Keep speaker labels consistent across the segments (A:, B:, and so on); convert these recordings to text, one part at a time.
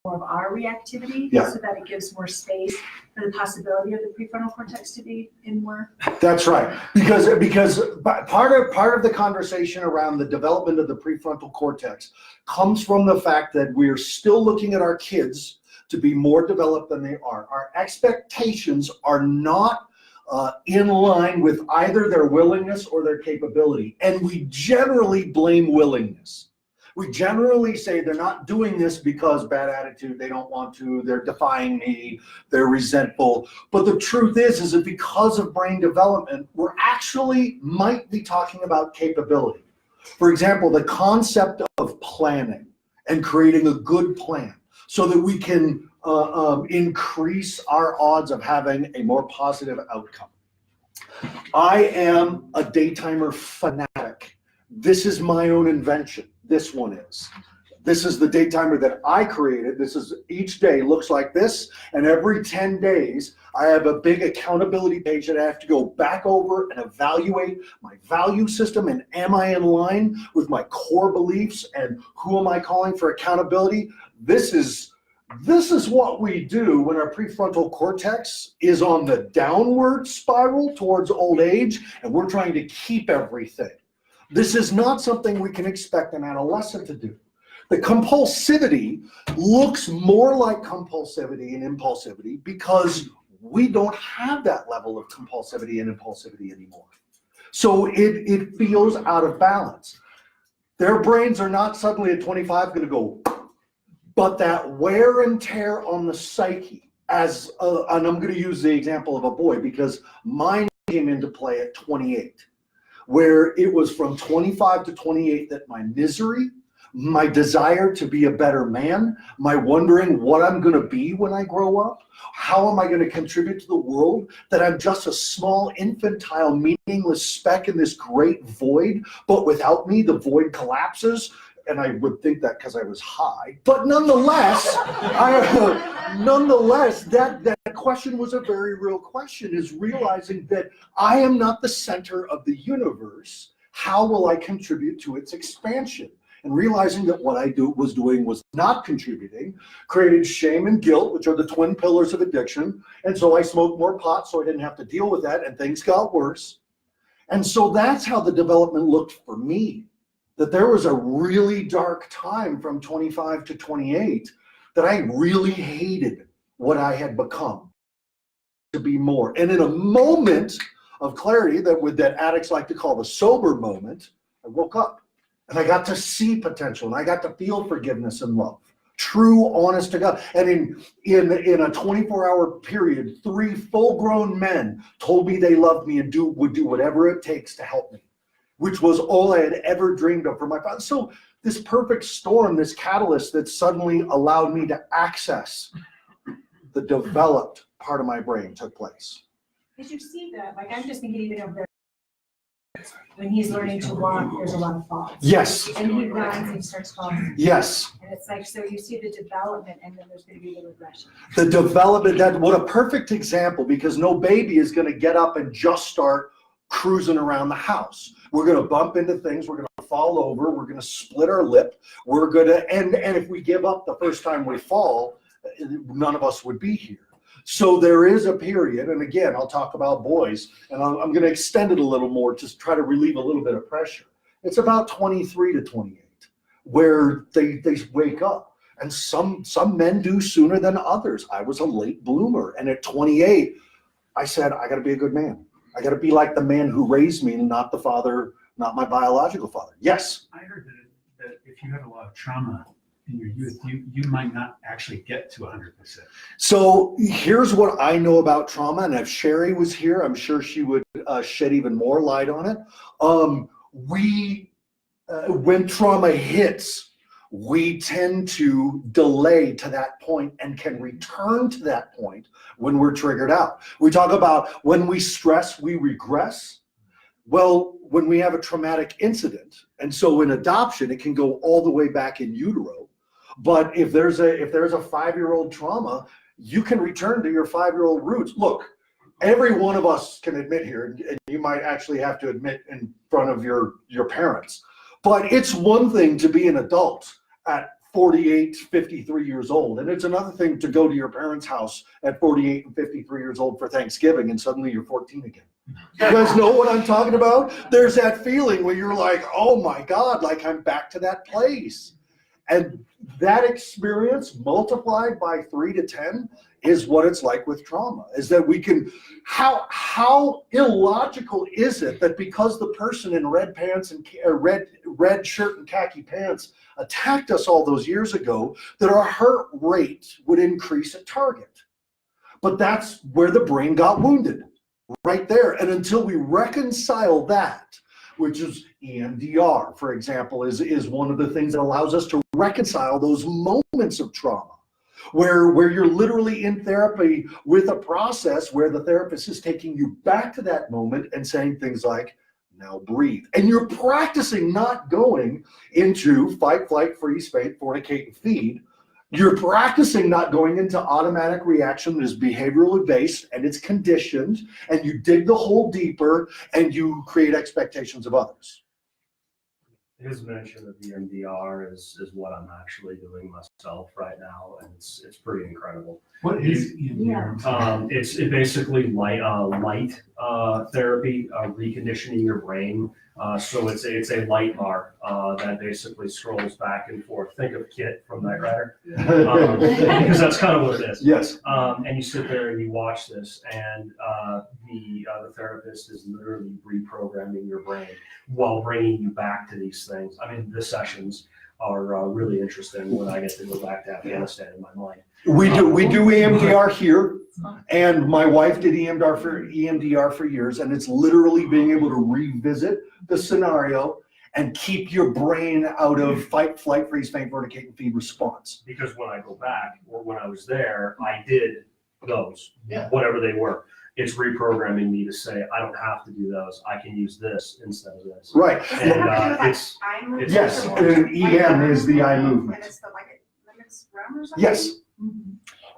A: more of our reactivity,
B: Yeah.
A: so that it gives more space for the possibility of the prefrontal cortex to be in more.
B: That's right, because part of the conversation around the development of the prefrontal cortex comes from the fact that we're still looking at our kids to be more developed than they are. Our expectations are not in line with either their willingness or their capability, and we generally blame willingness. We generally say they're not doing this because bad attitude, they don't want to, they're defying me, they're resentful. But the truth is that because of brain development, we're actually might be talking about capability. For example, the concept of planning and creating a good plan so that we can increase our odds of having a more positive outcome. I am a daytimer fanatic. This is my own invention. This one is. This is the daytimer that I created. This is each day looks like this, and every 10 days I have a big accountability page that I have to go back over and evaluate my value system, and am I in line with my core beliefs, and who am I calling for accountability? This is what we do when our prefrontal cortex is on the downward spiral towards old age, and we're trying to keep everything. This is not something we can expect an adolescent to do. The compulsivity looks more like compulsivity and impulsivity because we don't have that level of compulsivity and impulsivity anymore. So it feels out of balance. Their brains are not suddenly at 25 going to go, but that wear and tear on the psyche, and I'm going to use the example of a boy because mine came into play at 28. Where it was from 25 to 28 that my misery, my desire to be a better man, my wondering what I'm going to be when I grow up, how am I going to contribute to the world, that I'm just a small, infantile, meaningless speck in this great void, but without me, the void collapses. And I would think that because I was high, but nonetheless, that question was a very real question, is realizing that I am not the center of the universe. How will I contribute to its expansion? And realizing that what I was doing was not contributing, created shame and guilt, which are the twin pillars of addiction. And so I smoked more pot so I didn't have to deal with that, and things got worse. And so that's how the development looked for me. That there was a really dark time from 25 to 28 that I really hated what I had become to be more. And in a moment of clarity that addicts like to call the sober moment, I woke up and I got to see potential and I got to feel forgiveness and love. True, honest to God. And in a 24-hour period, 3 full-grown men told me they loved me and would do whatever it takes to help me, which was all I had ever dreamed of for my father. So this perfect storm, this catalyst that suddenly allowed me to access the developed part of my brain took place.
A: Did you see that? Like, I'm just thinking even of when he's learning to walk, there's a lot of falls.
B: Yes.
A: And he runs and starts falling.
B: Yes.
A: And it's like, so you see the development and then there's going to be the regression.
B: The development, what a perfect example, because no baby is going to get up and just start cruising around the house. We're going to bump into things. We're going to fall over. We're going to split our lip. We're going to, and if we give up the first time we fall, none of us would be here. So there is a period, and again, I'll talk about boys, and I'm going to extend it a little more to try to relieve a little bit of pressure. It's about 23 to 28 where they wake up, and some men do sooner than others. I was a late bloomer, and at 28, I said, I got to be a good man. I got to be like the man who raised me, not the father, not my biological father. Yes?
C: I heard that if you had a lot of trauma in your youth, you might not actually get to 100%.
B: So here's what I know about trauma, and if Sherry was here, I'm sure she would shed even more light on it. When trauma hits, we tend to delay to that point and can return to that point when we're triggered out. We talk about when we stress, we regress. Well, when we have a traumatic incident, and so in adoption, it can go all the way back in utero. But if there's a 5-year-old trauma, you can return to your 5-year-old roots. Look, every one of us can admit here, and you might actually have to admit in front of your parents, but it's one thing to be an adult at 48, 53 years old. And it's another thing to go to your parents' house at 48 and 53 years old for Thanksgiving and suddenly you're 14 again. You guys know what I'm talking about? There's that feeling where you're like, oh my God, like I'm back to that place. And that experience multiplied by 3 to 10 is what it's like with trauma, is that we can, how illogical is it that because the person in red pants and red shirt and khaki pants attacked us all those years ago, that our heart rate would increase at target? But that's where the brain got wounded, right there. And until we reconcile that, which is EMDR, for example, is one of the things that allows us to reconcile those moments of trauma, where you're literally in therapy with a process where the therapist is taking you back to that moment and saying things like, now breathe. And you're practicing not going into fight, flight, freeze, faint, fornicate, and feed. You're practicing not going into automatic reaction that is behaviorally based and it's conditioned, and you dig the hole deeper and you create expectations of others.
D: His mention of the MDR is what I'm actually doing myself right now, and it's pretty incredible.
C: What is EMDR?
D: It's basically light therapy, reconditioning your brain. So it's a light bar that basically scrolls back and forth. Think of Kit from Knight Rider, because that's kind of what it is.
B: Yes.
D: And you sit there and you watch this, and the therapist is literally reprogramming your brain while bringing you back to these things. I mean, the sessions are really interesting when I get to go back to Afghanistan in my mind.
B: We do EMDR here, and my wife did EMDR for years, and it's literally being able to revisit the scenario and keep your brain out of fight, flight, freeze, faint, fornicate, and feed response.
D: Because when I go back, or when I was there, I did those,
B: Yeah.
D: whatever they were. It's reprogramming me to say, I don't have to do those. I can use this instead of this.
B: Right.
E: Does it have to do with
D: it's-
E: eye movement?
B: Yes,
E: or
B: EM is the eye
E: And
B: movement.
E: it's the, like, it limits REM or something?
B: Yes.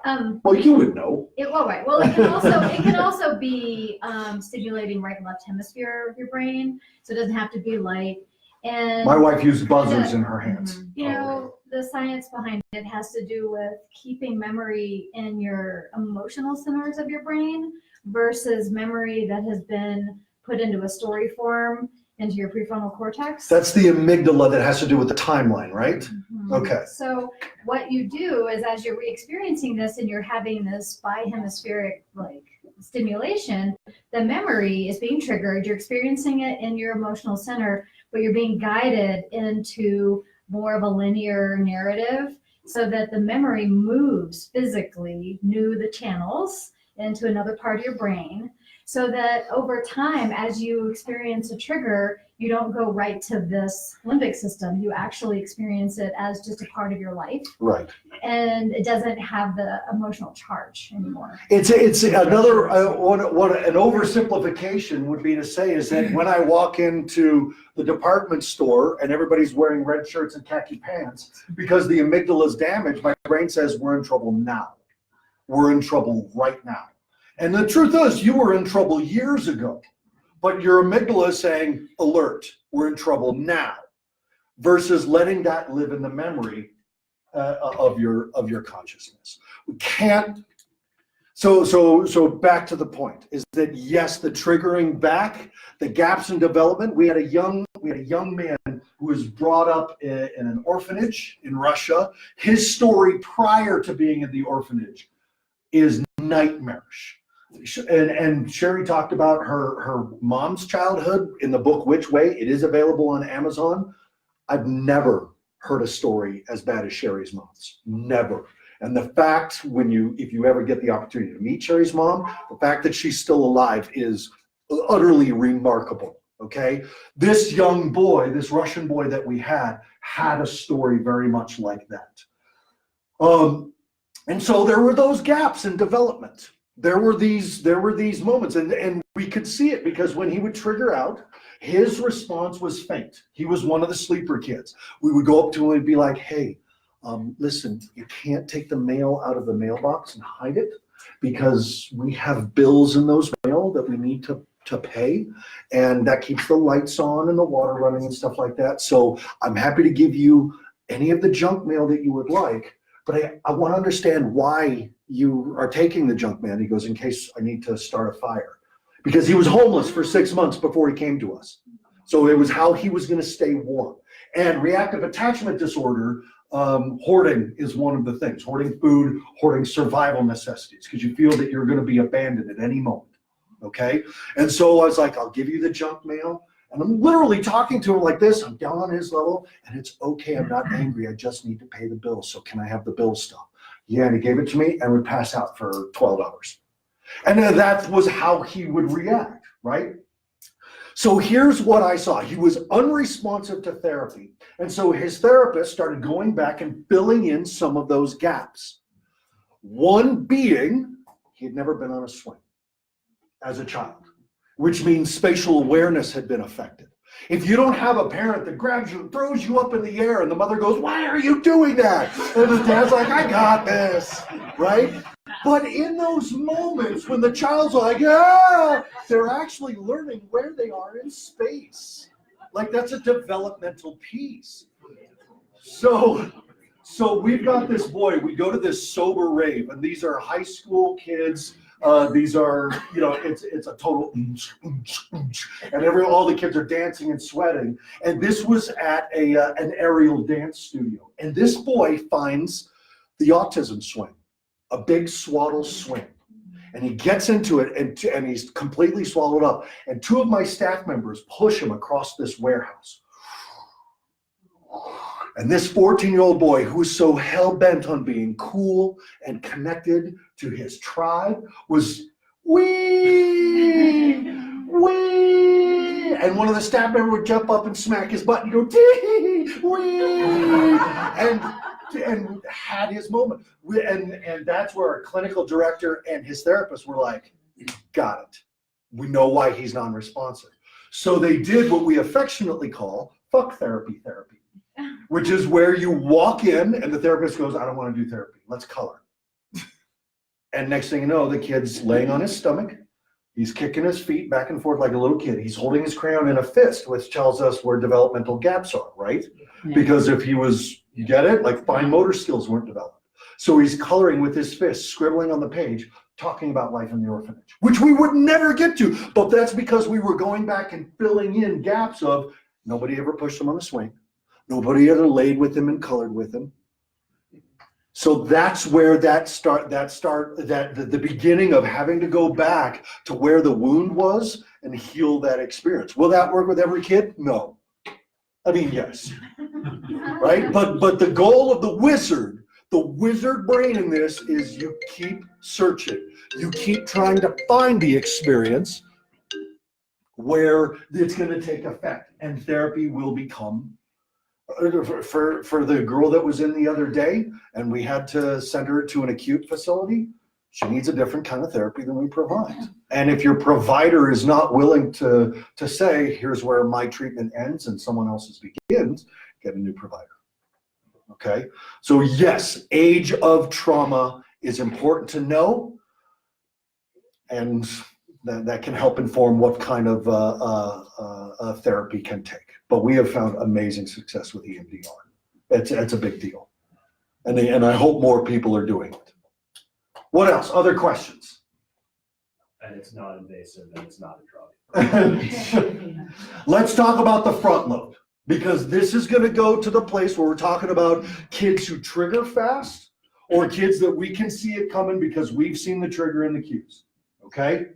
F: Um,
B: Well, you would know.
F: well, right. Well, it can also be stimulating right and left hemisphere of your brain. So it doesn't have to be light. And
B: My wife used buzzers in her hands.
F: you know, the science behind it has to do with keeping memory in your emotional centers of your brain versus memory that has been put into a story form into your prefrontal cortex.
B: That's the amygdala that has to do with the timeline, right?
F: Mhm.
B: Okay.
F: So what you do is, as you're re-experiencing this and you're having this bihemispheric like stimulation, the memory is being triggered. You're experiencing it in your emotional center, but you're being guided into more of a linear narrative so that the memory moves physically, the channels into another part of your brain, so that over time, as you experience a trigger, you don't go right to this limbic system. You actually experience it as just a part of your life,
B: Right.
F: and it doesn't have the emotional charge anymore.
B: It's another what an oversimplification would be to say is that when I walk into the department store and everybody's wearing red shirts and khaki pants, because the amygdala is damaged, my brain says we're in trouble now. We're in trouble right now. And the truth is, you were in trouble years ago, but your amygdala is saying, alert, we're in trouble now, versus letting that live in the memory of your consciousness. We can't. So back to the point is that yes, the triggering back, the gaps in development. We had a young man who was brought up in an orphanage in Russia. His story prior to being in the orphanage is nightmarish. And Sherry talked about her mom's childhood in the book Which Way. It is available on Amazon. I've never heard a story as bad as Sherry's mom's. Never. And the fact if you ever get the opportunity to meet Sherry's mom, the fact that she's still alive is utterly remarkable. Okay? This young boy, this Russian boy that we had a story very much like that. And so there were those gaps in development. There were these moments, and we could see it because when he would trigger out, his response was faint. He was one of the sleeper kids. We would go up to him and be like, hey, listen, you can't take the mail out of the mailbox and hide it because we have bills in those mail that we need to pay, and that keeps the lights on and the water running and stuff like that. So I'm happy to give you any of the junk mail that you would like, but I want to understand why you are taking the junk mail. He goes, in case I need to start a fire. Because he was homeless for 6 months before he came to us. So it was how he was going to stay warm. And reactive attachment disorder, hoarding is one of the things. Hoarding food, hoarding survival necessities, because you feel that you're going to be abandoned at any moment. Okay? And so I was like, I'll give you the junk mail. And I'm literally talking to him like this. I'm down on his level, and it's okay. I'm not angry. I just need to pay the bill. So can I have the bill still? Yeah, and he gave it to me and would pass out for 12 hours. And then that was how he would react, right? So here's what I saw. He was unresponsive to therapy. And so his therapist started going back and filling in some of those gaps. One being, he had never been on a swing as a child, which means spatial awareness had been affected. If you don't have a parent that grabs you and throws you up in the air and the mother goes, why are you doing that? And the dad's like, I got this, right? But in those moments when the child's like, ah, they're actually learning where they are in space. Like that's a developmental piece. So we've got this boy, we go to this sober rave, and these are high school kids. These are, it's a total, and all the kids are dancing and sweating. And this was at an aerial dance studio. And this boy finds the autism swing, a big swaddle swing. And he gets into it and he's completely swallowed up. And two of my staff members push him across this warehouse. And this 14-year-old boy who was so hell-bent on being cool and connected to his tribe was wee, wee. And one of the staff members would jump up and smack his butt and go, tee, wee. And had his moment. And that's where our clinical director and his therapist were like, got it. We know why he's non-responsive. So they did what we affectionately call fuck therapy, which is where you walk in and the therapist goes, I don't want to do therapy. Let's color. And next thing you know, the kid's laying on his stomach. He's kicking his feet back and forth like a little kid. He's holding his crayon in a fist, which tells us where developmental gaps are, right? Yeah. Because if he was, you get it? Like fine motor skills weren't developed. So he's coloring with his fist, scribbling on the page, talking about life in the orphanage, which we would never get to. But that's because we were going back and filling in gaps of nobody ever pushed him on a swing. Nobody ever laid with him and colored with him. So that's where the beginning of having to go back to where the wound was and heal that experience. Will that work with every kid? No. I mean, yes. Right? But the goal of the wizard brain in this is you keep searching. You keep trying to find the experience where it's going to take effect, and therapy will become. For the girl that was in the other day, and we had to send her to an acute facility, she needs a different kind of therapy than we provide. And if your provider is not willing to say, here's where my treatment ends and someone else's begins, get a new provider. Okay? So yes, age of trauma is important to know, and that can help inform what kind of therapy can take. But we have found amazing success with EMDR. It's a big deal. And I hope more people are doing it. What else? Other questions?
D: And it's not invasive and it's not a drug.
B: Let's talk about the front load, because this is going to go to the place where we're talking about kids who trigger fast or kids that we can see it coming because we've seen the trigger and the cues. Okay?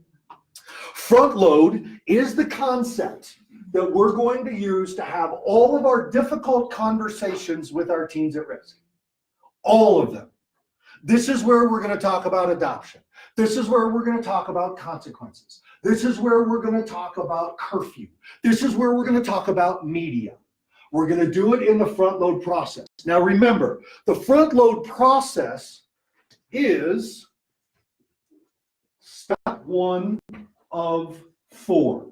B: Front load is the concept that we're going to use to have all of our difficult conversations with our teens at risk. All of them. This is where we're going to talk about adoption. This is where we're going to talk about consequences. This is where we're going to talk about curfew. This is where we're going to talk about media. We're going to do it in the front load process. Now remember, the front load process is step 1 of 4.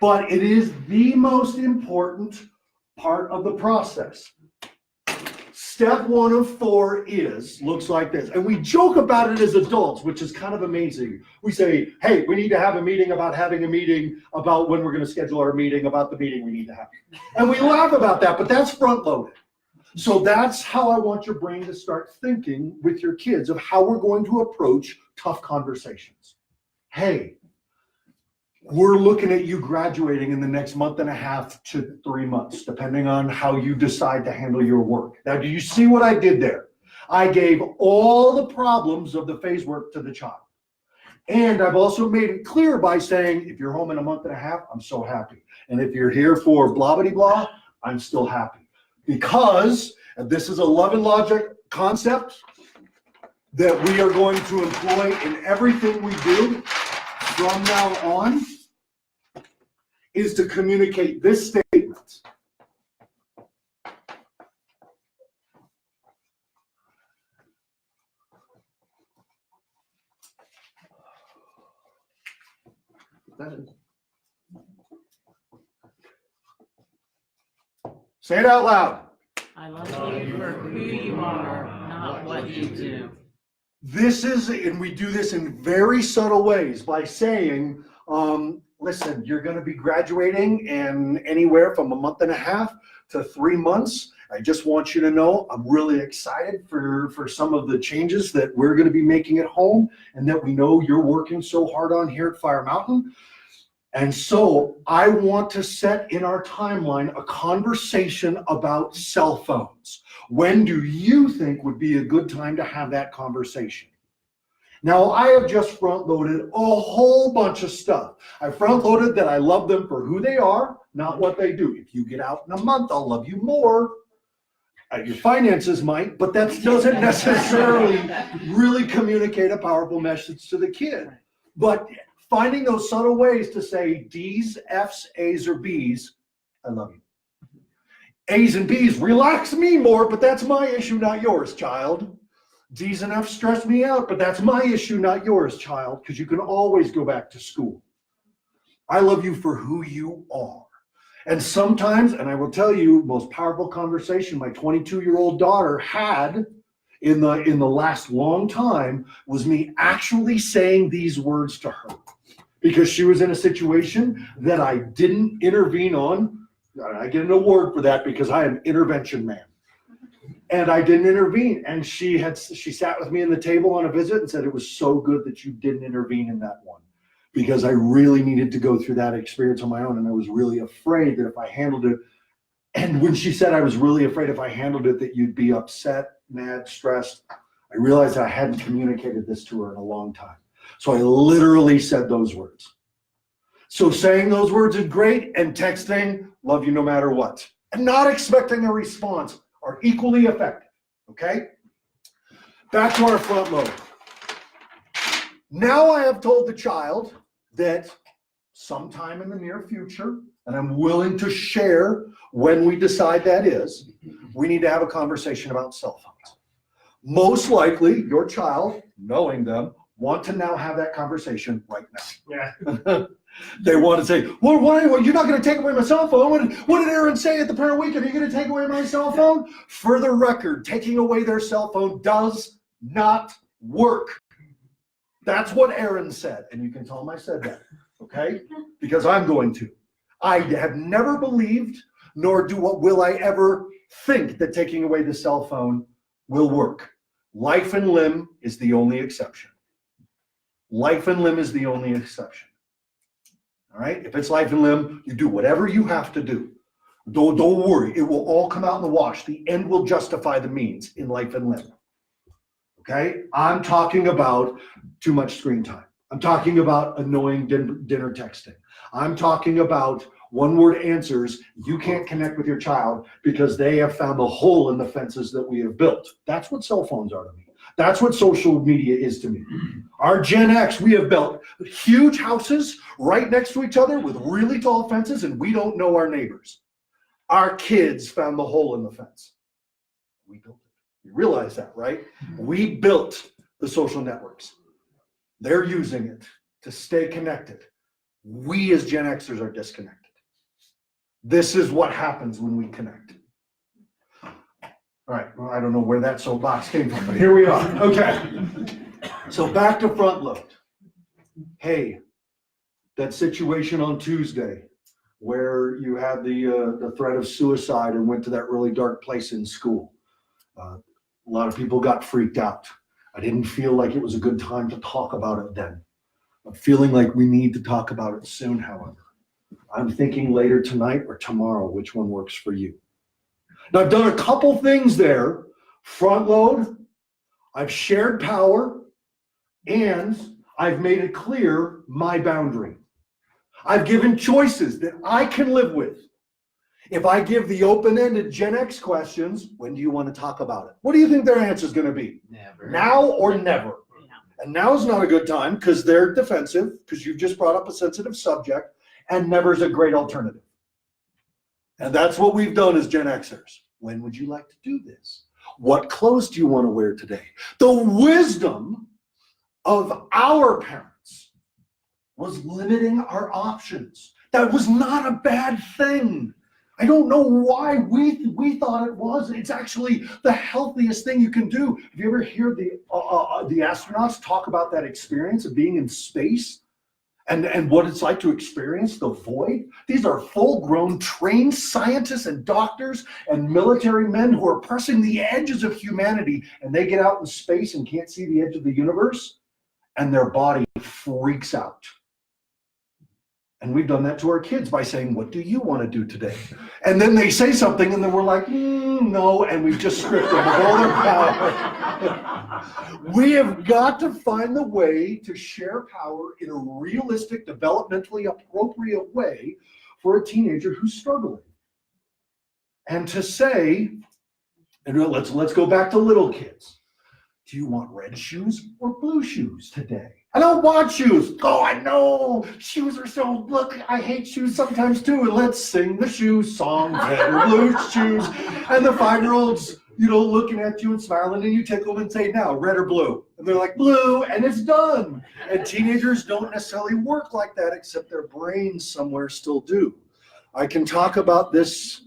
B: But it is the most important part of the process. Step 1 of 4 looks like this. And we joke about it as adults, which is kind of amazing. We say, hey, we need to have a meeting about having a meeting about when we're going to schedule our meeting about the meeting we need to have. And we laugh about that, but that's front loaded. So that's how I want your brain to start thinking with your kids of how we're going to approach tough conversations. Hey, we're looking at you graduating in the next month and a half to 3 months, depending on how you decide to handle your work. Now, do you see what I did there? I gave all the problems of the phase work to the child. And I've also made it clear by saying, if you're home in a month and a half, I'm so happy. And if you're here for blah, blah, blah, I'm still happy. Because, and this is a love and logic concept that we are going to employ in everything we do from now on, is to communicate this statement. Say it out loud.
G: I love you for who you are, not what you do.
B: This is, and we do this in very subtle ways by saying, listen, you're going to be graduating in anywhere from a month and a half to 3 months. I just want you to know I'm really excited for some of the changes that we're going to be making at home and that we know you're working so hard on here at Fire Mountain. And so I want to set in our timeline a conversation about cell phones. When do you think would be a good time to have that conversation? Now, I have just front-loaded a whole bunch of stuff. I front-loaded that I love them for who they are, not what they do. If you get out in a month, I'll love you more. Your finances might, but that doesn't necessarily really communicate a powerful message to the kid. But finding those subtle ways to say D's, F's, A's, or B's, I love you. A's and B's relax me more, but that's my issue, not yours, child. D's and F's stress me out, but that's my issue, not yours, child, because you can always go back to school. I love you for who you are. And sometimes, and I will tell you, most powerful conversation my 22-year-old daughter had in the last long time was me actually saying these words to her, because she was in a situation that I didn't intervene on. I get an award for that because I am intervention man. And I didn't intervene. And she sat with me at the table on a visit and said, it was so good that you didn't intervene in that one, because I really needed to go through that experience on my own. And I was really afraid that if I handled it, and when she said I was really afraid if I handled it, that you'd be upset, mad, stressed, I realized I hadn't communicated this to her in a long time. So I literally said those words. So saying those words is great, and texting, love you no matter what, and not expecting a response are equally effective, okay? Back to our front load. Now I have told the child that sometime in the near future, and I'm willing to share when we decide that is, we need to have a conversation about cell phones. Most likely, your child, knowing them, want to now have that conversation right now.
D: Yeah.
B: They want to say, well, you're not going to take away my cell phone. What did Aaron say at the parent weekend? Are you going to take away my cell phone? For the record, taking away their cell phone does not work. That's what Aaron said. And you can tell him I said that, okay? Because I'm going to. I have never believed, nor will I ever think that taking away the cell phone will work. Life and limb is the only exception. Life and limb is the only exception. All right? If it's life and limb, you do whatever you have to do. Don't worry. It will all come out in the wash. The end will justify the means in life and limb. Okay? I'm talking about too much screen time. I'm talking about annoying dinner texting. I'm talking about one-word answers. You can't connect with your child because they have found the hole in the fences that we have built. That's what cell phones are to me. That's what social media is to me. Our Gen X, we have built huge houses right next to each other with really tall fences, and we don't know our neighbors. Our kids found the hole in the fence. We built it. You realize that, right? We built the social networks. They're using it to stay connected. We as Gen Xers are disconnected. This is what happens when we connect. All right, well, I don't know where that soapbox came from, but here we are. Okay. So back to Frontload. Hey, that situation on Tuesday where you had the threat of suicide and went to that really dark place in school. A lot of people got freaked out. I didn't feel like it was a good time to talk about it then. I'm feeling like we need to talk about it soon, however. I'm thinking later tonight or tomorrow, which one works for you. Now, I've done a couple things there. Frontload, I've shared power, and I've made it clear my boundary. I've given choices that I can live with. If I give the open-ended Gen X questions, when do you want to talk about it? What do you think their answer is going to be?
G: Never.
B: Now or never?
G: Yeah.
B: And now's not a good time because they're defensive, because you've just brought up a sensitive subject, and never's a great alternative. And that's what we've done as Gen Xers. When would you like to do this? What clothes do you want to wear today? The wisdom of our parents was limiting our options. That was not a bad thing. I don't know why we thought it was. It's actually the healthiest thing you can do. Have you ever heard the astronauts talk about that experience of being in space and what it's like to experience the void? These are full-grown trained scientists and doctors and military men who are pressing the edges of humanity, and they get out in space and can't see the edge of the universe, and their body freaks out. And we've done that to our kids by saying, what do you want to do today? And then they say something and then we're like, no, and we've just stripped them of all their power. We have got to find the way to share power in a realistic, developmentally appropriate way for a teenager who's struggling. And to say, and let's go back to little kids. Do you want red shoes or blue shoes today? I don't want shoes. Oh, I know. Shoes are so, look, I hate shoes sometimes too. And let's sing the shoe song, red or blue shoes. And the 5-year-old's, looking at you and smiling, and you tickle them and say, now, red or blue? And they're like, blue, and it's done. And teenagers don't necessarily work like that, except their brains somewhere still do. I can talk about this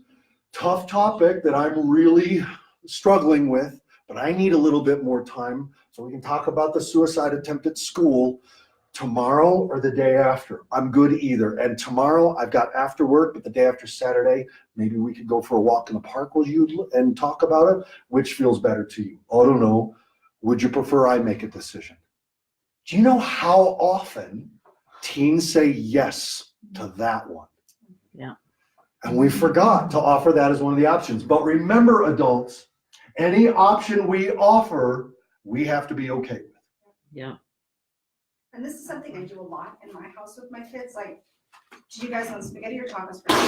B: tough topic that I'm really struggling with, but I need a little bit more time so we can talk about the suicide attempt at school tomorrow or the day after. I'm good either. And tomorrow I've got after work, but the day after Saturday, maybe we could go for a walk in the park with you and talk about it. Which feels better to you? I don't know. Would you prefer I make a decision? Do you know how often teens say yes to that one?
G: Yeah.
B: And we forgot to offer that as one of the options. But remember, adults, any option we offer, we have to be okay with.
G: Yeah.
E: And this is something I do a lot in my house with my kids. Like, do you guys want spaghetti or tacos for dinner?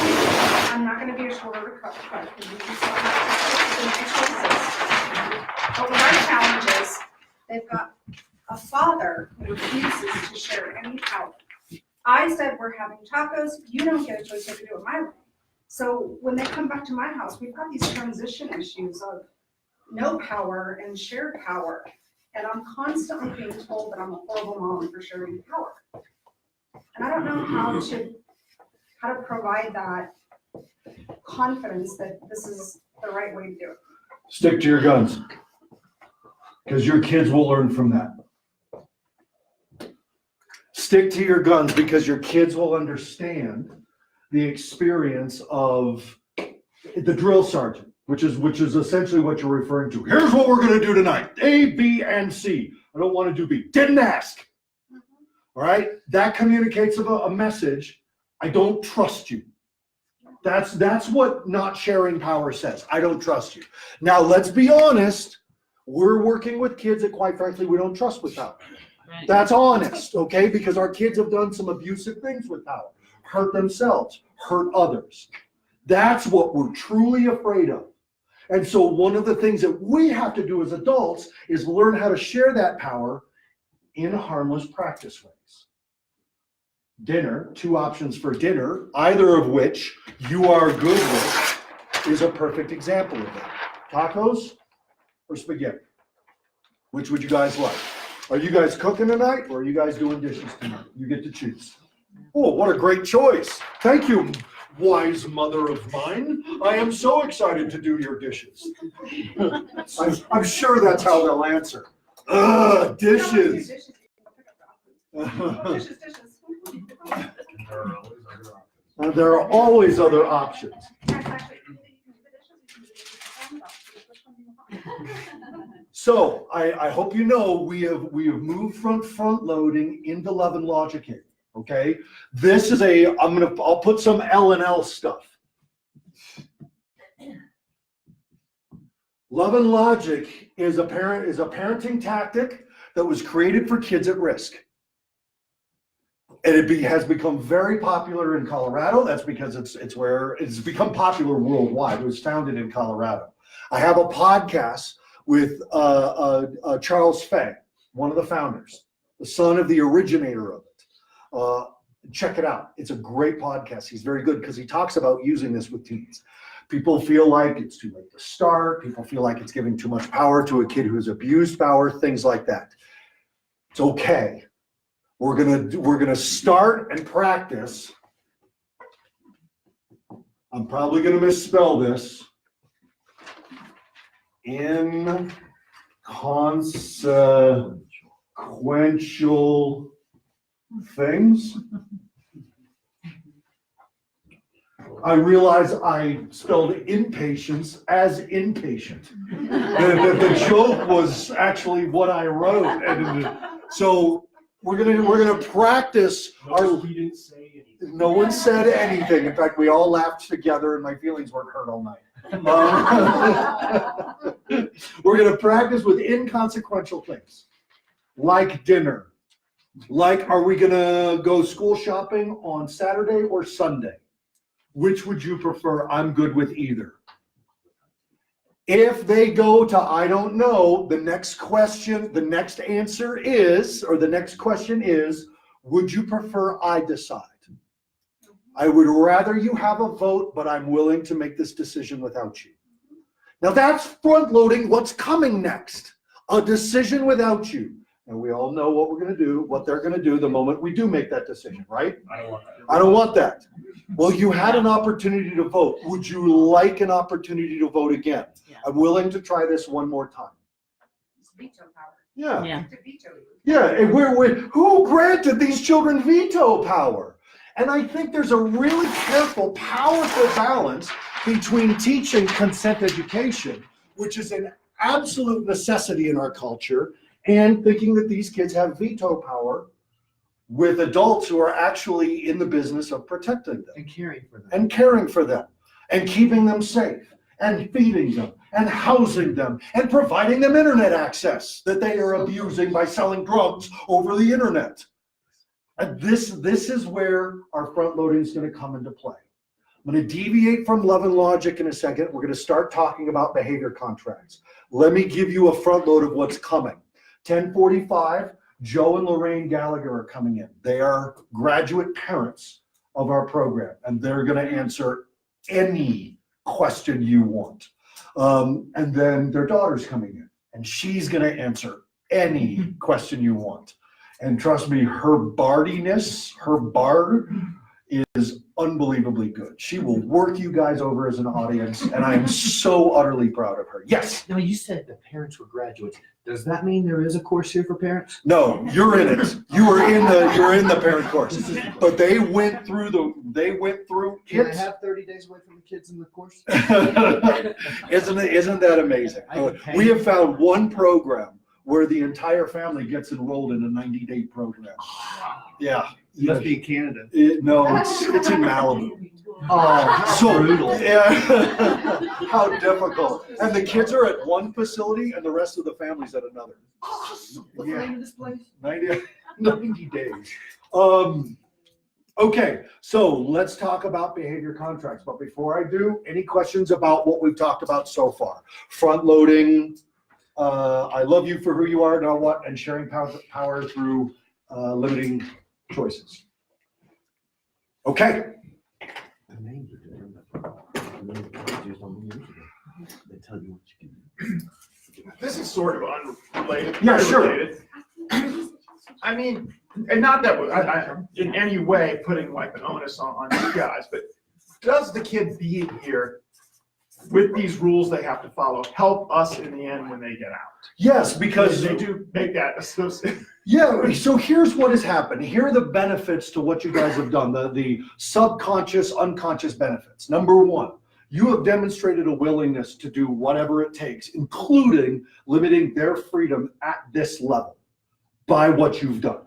E: I'm not going to be a shorter cook because we just don't have choices. But what our challenge is, they've got a father who refuses to share any power. I said we're having tacos. You don't get a choice. You have to do it my way. So when they come back to my house, we've got these transition issues of no power and shared power. And I'm constantly being told that I'm a horrible mom for sharing power. And I don't know how to provide that confidence that this is the right way to do it.
B: Stick to your guns, because your kids will learn from that. Stick to your guns because your kids will understand the experience of the drill sergeant. Which is essentially what you're referring to. Here's what we're going to do tonight. A, B, and C. I don't want to do B. Didn't ask. All right? That communicates a message. I don't trust you. That's what not sharing power says. I don't trust you. Now, let's be honest. We're working with kids that, quite frankly, we don't trust with power.
G: Right.
B: That's honest, okay? Because our kids have done some abusive things with power. Hurt themselves, hurt others. That's what we're truly afraid of. And so one of the things that we have to do as adults is learn how to share that power in harmless practice ways. Dinner, 2 options for dinner, either of which you are good with, is a perfect example of that. Tacos or spaghetti? Which would you guys like? Are you guys cooking tonight or are you guys doing dishes tonight? You get to choose. Oh, what a great choice. Thank you. wise mother of mine. I am so excited to do your dishes. I'm sure that's how they'll answer. Ugh, dishes.
E: Dishes, dishes.
D: There are always other options.
B: There are always other options.
E: Actually, you can do the dishes, you can do the dishes. Which one do you want?
B: So I hope you know we have moved from front loading into Love and Logic here. Okay, this is I'll put some L&L stuff. Love and Logic is a parenting tactic that was created for kids at risk. And it has become very popular in Colorado. That's because it's where it's become popular worldwide. It was founded in Colorado. I have a podcast with Charles Fay, one of the founders, the son of the originator of it. Check it out. It's a great podcast. He's very good because he talks about using this with teens. People feel like it's too late to start. People feel like it's giving too much power to a kid who's abused power, things like that. It's okay. We're gonna start and practice. I'm probably gonna misspell this. Inconsequential things. I realize I spelled impatience as impatient. The joke was actually what I wrote, and so we're gonna practice our.
D: He didn't say anything.
B: No one said anything. In fact, we all laughed together, and my feelings weren't hurt all night. We're gonna practice with inconsequential things, like dinner. Like, are we gonna go school shopping on Saturday or Sunday? Which would you prefer? I'm good with either. If they go to I don't know, the next question is, would you prefer I decide? I would rather you have a vote, but I'm willing to make this decision without you. Now that's front loading what's coming next. A decision without you. And we all know what we're going to do, what they're going to do the moment we do make that decision, right?
D: I don't want that.
B: I don't want that. Well, you had an opportunity to vote. Would you like an opportunity to vote again?
G: Yeah.
B: I'm willing to try this one more time.
E: It's veto power.
B: Yeah.
G: Yeah.
E: To veto you.
B: Yeah. And who granted these children veto power? And I think there's a really careful, powerful balance between teaching consent education, which is an absolute necessity in our culture, and thinking that these kids have veto power with adults who are actually in the business of protecting them
H: And caring for them.
B: and caring for them and keeping them safe and feeding them and housing them and providing them internet access that they are abusing by selling drugs over the internet. And this is where our front loading is going to come into play. I'm going to deviate from Love and Logic in a second. We're going to start talking about behavior contracts. Let me give you a front load of what's coming. 10:45, Joe and Lorraine Gallagher are coming in. They are graduate parents of our program, and they're going to answer any question you want. And then their daughter's coming in, and she's going to answer any question you want. And trust me, her bardiness, her bard is unbelievably good. She will work you guys over as an audience, and I am so utterly proud of her. Yes.
H: Now, you said the parents were graduates. Does that mean there is a course here for parents?
B: No, you're in it. You're in the parent course. But they went through
H: Can I
B: it.
H: have 30 days away from the kids in the course?
B: Isn't that amazing?
H: I could pay.
B: We have found one program where the entire family gets enrolled in a 90-day program. Yeah.
H: You must be in Canada.
B: No, it's in Malibu.
H: Oh,
B: So
H: brutal.
B: Yeah. How difficult. And the kids are at one facility and the rest of the family's at another.
H: What's the
B: Yeah.
H: name of this place?
B: 90 days. Okay, so let's talk about behavior contracts. But before I do, any questions about what we've talked about so far? Front loading, I love you for who you are, now what, and sharing power through limiting choices. Okay.
H: The names are different. They tell you what you can do.
I: This is sort of unrelated.
B: Yeah, sure.
I: Unrelated. I mean, and not that I in any way putting like an onus on you guys, but does the kid being here with these rules they have to follow help us in the end when they get out?
B: Yes, because
I: They do make that association.
B: yeah, so here's what has happened. Here are the benefits to what you guys have done, the subconscious, unconscious benefits. Number one, you have demonstrated a willingness to do whatever it takes, including limiting their freedom at this level by what you've done.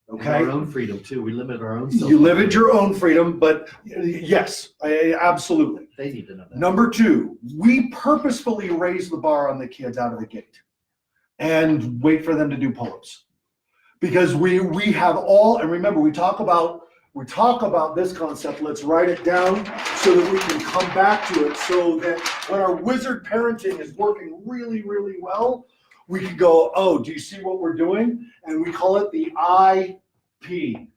H: And
B: Okay?
H: our own freedom too. We limit our own.
B: You limit your own freedom, but yes, absolutely.
H: They need to know that.
B: Number two, we purposefully raise the bar on the kids out of the gate and wait for them to do pull-ups. Because we have all, and remember, we talk about this concept, let's write it down so that we can come back to it, so that when our wizard parenting is working really, really well, we can go, oh, do you see what we're doing? And we call it the IP.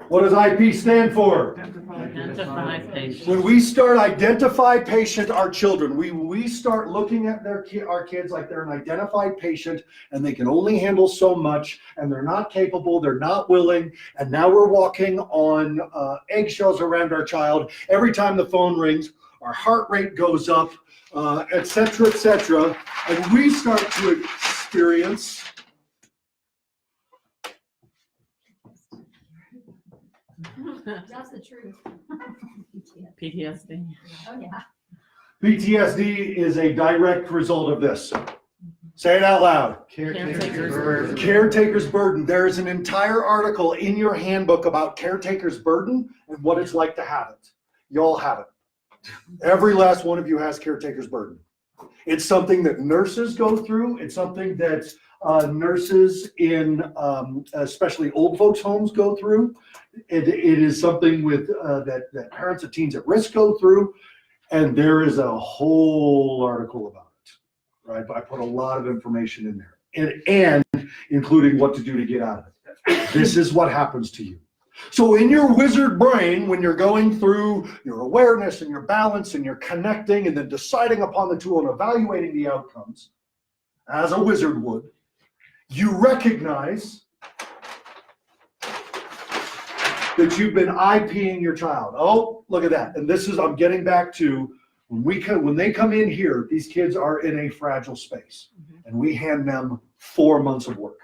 B: What does IP stand for?
G: Identify patient.
B: When we start identify patient our children, we start looking at our kids like they're an identified patient, and they can only handle so much, and they're not capable, they're not willing, and now we're walking on eggshells around our child. Every time the phone rings, our heart rate goes up, et cetera, and we start to experience
F: That's the truth.
G: PTSD.
F: Oh, yeah.
B: PTSD is a direct result of this. Say it out loud.
G: Caretaker's burden.
B: Caretaker's burden. There is an entire article in your handbook about caretaker's burden and what it's like to have it. You all have it. Every last one of you has caretaker's burden. It's something that nurses go through. It's something that nurses in especially old folks' homes go through. It is something with that parents of teens at risk go through. And there is a whole article about it, right? I put a lot of information in there, and including what to do to get out of it. This is what happens to you. So in your wizard brain, when you're going through your awareness and your balance and you're connecting and then deciding upon the tool and evaluating the outcomes, as a wizard would, you recognize that you've been IPing your child. Oh, look at that. And this is, I'm getting back to when they come in here, these kids are in a fragile space, and we hand them 4 months of work.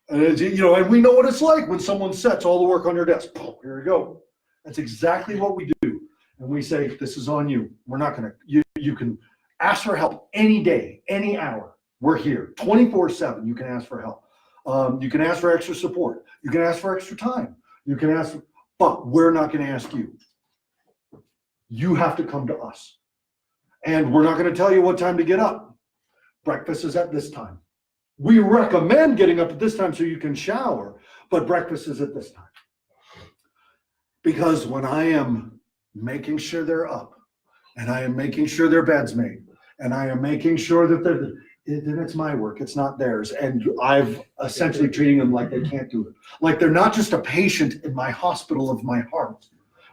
B: And it's, and we know what it's like when someone sets all the work on your desk. Here we go. That's exactly what we do. And we say, this is on you. We're not going to, you can ask for help any day, any hour. We're here 24/7. You can ask for help. You can ask for extra support. You can ask for extra time. You can ask, but we're not going to ask you. You have to come to us. And we're not going to tell you what time to get up. Breakfast is at this time. We recommend getting up at this time so you can shower, but breakfast is at this time. Because when I am making sure they're up, and I am making sure their bed's made, and I am making sure that then it's my work, it's not theirs. And I've essentially treating them like they can't do it. Like they're not just a patient in my hospital of my heart,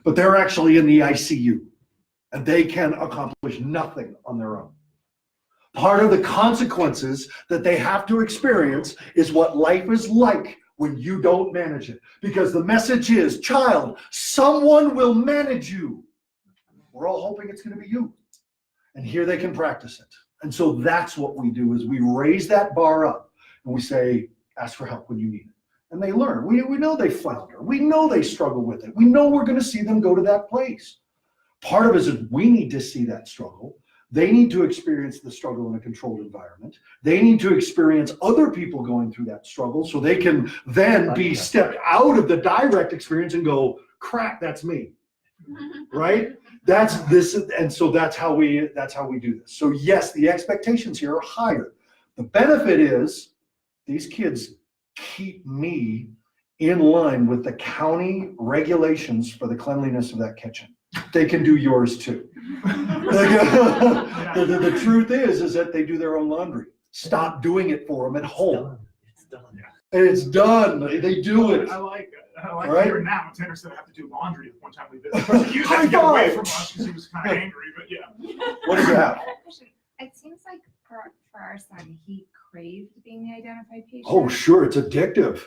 B: but they're actually in the ICU, and they can accomplish nothing on their own. Part of the consequences that they have to experience is what life is like when you don't manage it. Because the message is, child, someone will manage you. We're all hoping it's going to be you. And here they can practice it. And so that's what we do, is we raise that bar up and we say, ask for help when you need it. And they learn. We know they flounder. We know they struggle with it. We know we're going to see them go to that place. Part of it is we need to see that struggle. They need to experience the struggle in a controlled environment. They need to experience other people going through that struggle so they can then be stepped out of the direct experience and go, crap, that's me. Right? That's this, and so that's how we do this. So yes, the expectations here are higher. The benefit is these kids keep me in line with the county regulations for the cleanliness of that kitchen. They can do yours too. The truth is that they do their own laundry. Stop doing it for them at home.
H: It's done.
B: It's done. They do it.
I: I like it. I like
B: Right?
I: hearing now. Tanner said I have to do laundry one time we visited. He used to get away from us because he was kind of angry, but yeah.
B: What do you have?
J: It seems like for our son, he craved being the identified patient.
B: Oh, sure, it's addictive.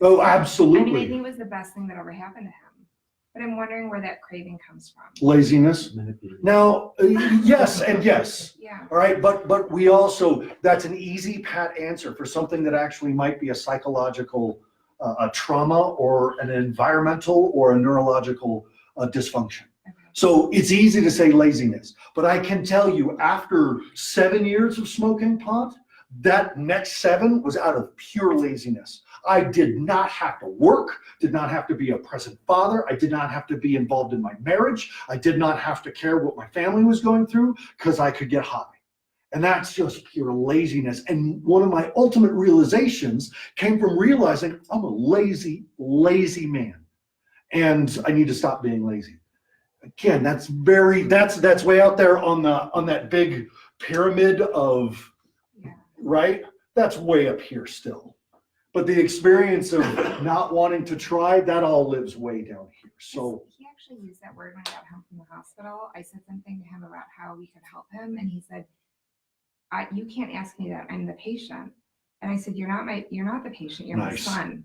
B: Oh,
J: I mean, I
B: absolutely.
J: think it was the best thing that ever happened to him. But I'm wondering where that craving comes from.
B: Laziness. Now, yes and yes.
J: Yeah.
B: All right, but we also, that's an easy pat answer for something that actually might be a psychological a trauma or an environmental or a neurological dysfunction.
J: Okay.
B: So it's easy to say laziness, but I can tell you after 7 years of smoking pot, that next 7 was out of pure laziness. I did not have to work, did not have to be a present father. I did not have to be involved in my marriage. I did not have to care what my family was going through because I could get high. And that's just pure laziness. And one of my ultimate realizations came from realizing I'm a lazy, lazy man. And I need to stop being lazy. Again, that's way out there on that big pyramid of, right? That's way up here still. But the experience of not wanting to try, that all lives way down here. So
J: He actually used that word when I got home from the hospital. I said something to him about how we could help him, and he said, you can't ask me that, I'm the patient. And I said, you're not the patient, you're
B: Nice.
J: my son.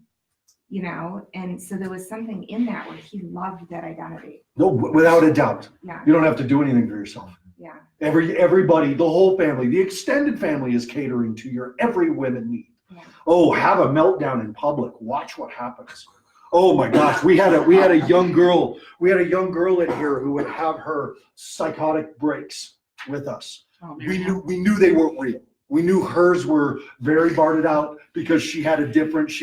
J: You know, and so there was something in that where he loved that identity.
B: no, without a doubt,
J: Yeah,
B: you don't have to do anything for yourself.
J: yeah.
B: Everybody, the whole family, the extended family is catering to your every whim and need.
J: Yeah.
B: Oh, have a meltdown in public. Watch what happens. Oh my gosh, we had a young girl in here who would have her psychotic breaks with us.
G: Oh,
B: We knew they weren't real. We knew hers were very barred out because she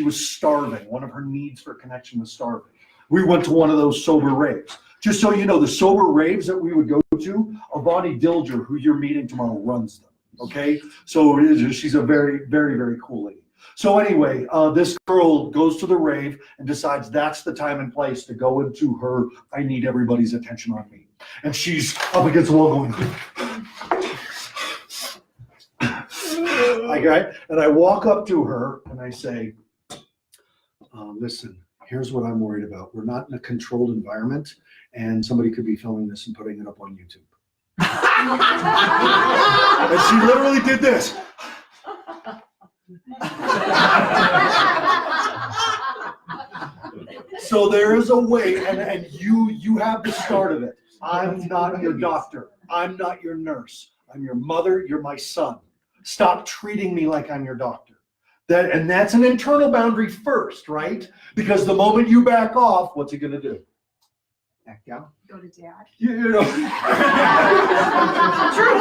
B: was starving. One of her needs for connection was starving. We went to one of those sober raves. Just so you know, the sober raves that we would go to, Avani Dilger, who you're meeting tomorrow, runs them. Okay? So she's a very, very, very cool lady. So anyway, this girl goes to the rave and decides that's the time and place to go into her, I need everybody's attention on me. And she's up against the wall going, okay? And I walk up to her and I say, listen, here's what I'm worried about. We're not in a controlled environment and somebody could be filming this and putting it up on YouTube. And she literally did this. So there is a way, and you have the start of it. I'm not your doctor. I'm not your nurse. I'm your mother. You're my son. Stop treating me like I'm your doctor. That's an internal boundary first, right? Because the moment you back off, what's it going to do?
H: Back down.
J: Go to dad.
B: You know.
G: True,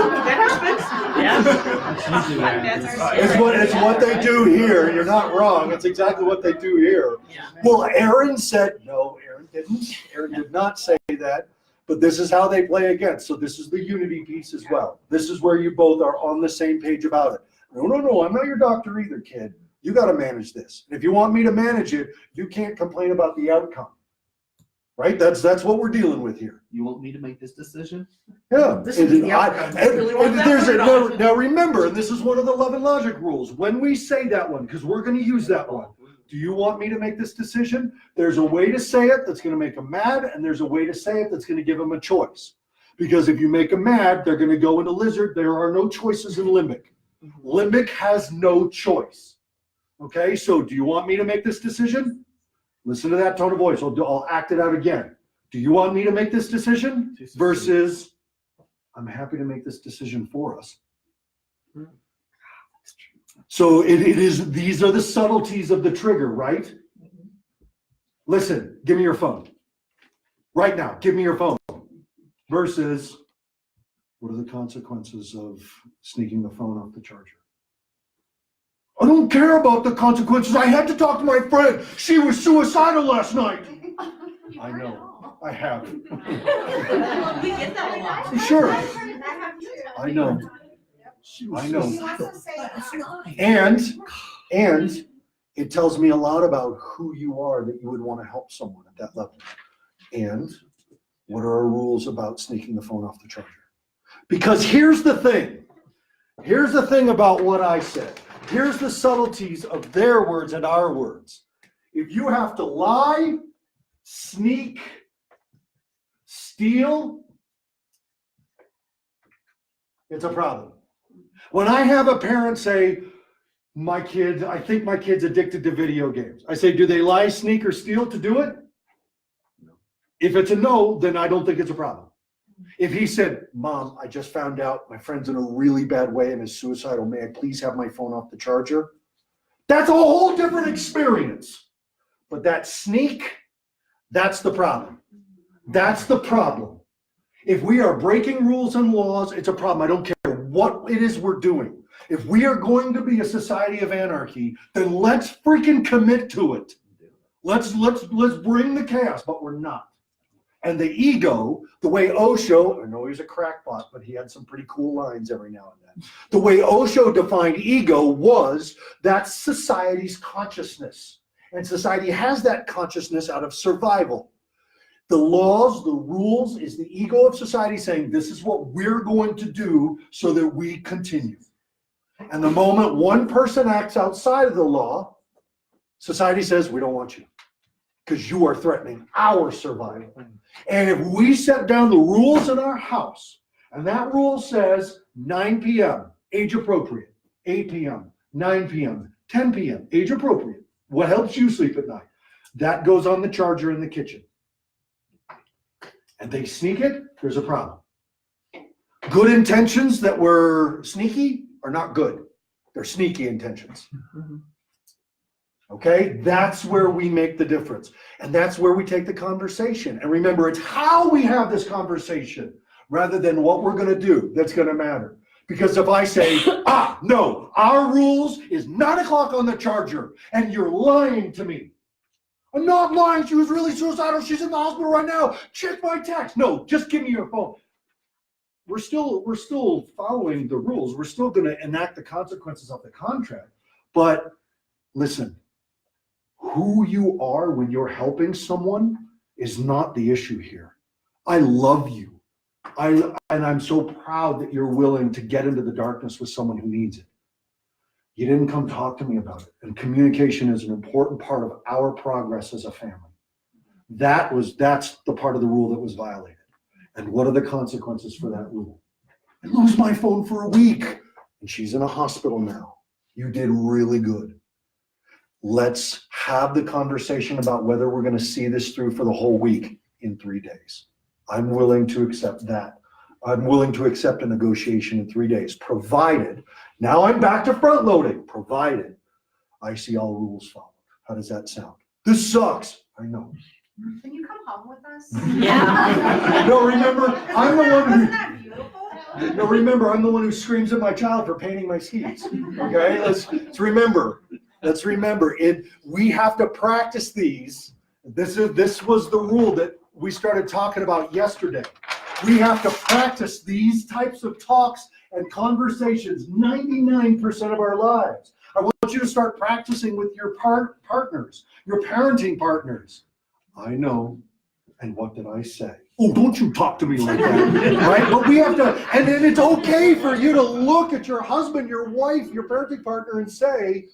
G: that happens. Yes.
B: It's what they do here. You're not wrong. It's exactly what they do here.
G: Yeah.
B: Well, Aaron said, no, Aaron didn't. Aaron did not say that. But this is how they play against. So this is the unity piece as well. This is where you both are on the same page about it. No, I'm not your doctor either, kid. You got to manage this. If you want me to manage it, you can't complain about the outcome. Right? That's what we're dealing with here.
H: You want me to make this decision?
B: Yeah.
G: This is the outcome. You really want that?
B: Now remember, and this is one of the love and logic rules. When we say that one, because we're going to use that one, do you want me to make this decision? There's a way to say it that's going to make them mad, and there's a way to say it that's going to give them a choice. Because if you make them mad, they're going to go into lizard. There are no choices in limbic. Limbic has no choice. Okay, so do you want me to make this decision? Listen to that tone of voice. I'll act it out again. Do you want me to make this decision? Versus, I'm happy to make this decision for us. So these are the subtleties of the trigger, right? Listen, give me your phone. Right now, give me your phone. Versus, what are the consequences of sneaking the phone off the charger? I don't care about the consequences. I had to talk to my friend. She was suicidal last night. I know. I have.
G: We get that a lot.
B: Sure. I know. I know. And it tells me a lot about who you are that you would want to help someone at that level. And what are our rules about sneaking the phone off the charger? Because here's the thing. Here's the thing about what I said. Here's the subtleties of their words and our words. If you have to lie, sneak, steal, it's a problem. When I have a parent say, I think my kid's addicted to video games. I say, do they lie, sneak, or steal to do it? No. If it's a no, then I don't think it's a problem. If he said, Mom, I just found out my friend's in a really bad way and is suicidal, may I please have my phone off the charger? That's a whole different experience. But that sneak, that's the problem. That's the problem. If we are breaking rules and laws, it's a problem. I don't care what it is we're doing. If we are going to be a society of anarchy, then let's freaking commit to it. Let's bring the chaos, but we're not. And the ego, the way Osho, I know he's a crackpot, but he had some pretty cool lines every now and then. The way Osho defined ego was that society's consciousness. And society has that consciousness out of survival. The laws, the rules is the ego of society saying this is what we're going to do so that we continue. And the moment one person acts outside of the law, society says we don't want you because you are threatening our survival. And if we set down the rules in our house, and that rule says 9 p.m., age appropriate, 8 p.m., 9 p.m., 10 p.m., age appropriate, what helps you sleep at night, that goes on the charger in the kitchen. And they sneak it, there's a problem. Good intentions that were sneaky are not good. They're sneaky intentions. Okay, that's where we make the difference. And that's where we take the conversation. And remember, it's how we have this conversation rather than what we're going to do that's going to matter. Because if I say, no, our rules is 9 o'clock on the charger, and you're lying to me. I'm not lying. She was really suicidal. She's in the hospital right now. Check my text. No, just give me your phone. We're still following the rules. We're still going to enact the consequences of the contract. But listen, who you are when you're helping someone is not the issue here. I love you. And I'm so proud that you're willing to get into the darkness with someone who needs it. You didn't come talk to me about it. And communication is an important part of our progress as a family. That's the part of the rule that was violated. And what are the consequences for that rule? I lose my phone for a week, and she's in a hospital now. You did really good. Let's have the conversation about whether we're going to see this through for the whole week in 3 days. I'm willing to accept that. I'm willing to accept a negotiation in 3 days, provided, now I'm back to front loading, provided I see all rules followed. How does that sound? This sucks. I know.
E: Can you come home with us?
G: Yeah.
B: No, remember, I'm the one
E: Wasn't
B: who,
E: that beautiful?
B: no, remember, I'm the one who screams at my child for painting my skis. Okay, let's remember. Let's remember it. We have to practice these. This was the rule that we started talking about yesterday. We have to practice these types of talks and conversations 99% of our lives. I want you to start practicing with your partners, your parenting partners. I know. And what did I say? Oh, don't you talk to me like that, right? But we have to, and then it's okay for you to look at your husband, your wife, your parenting partner and say,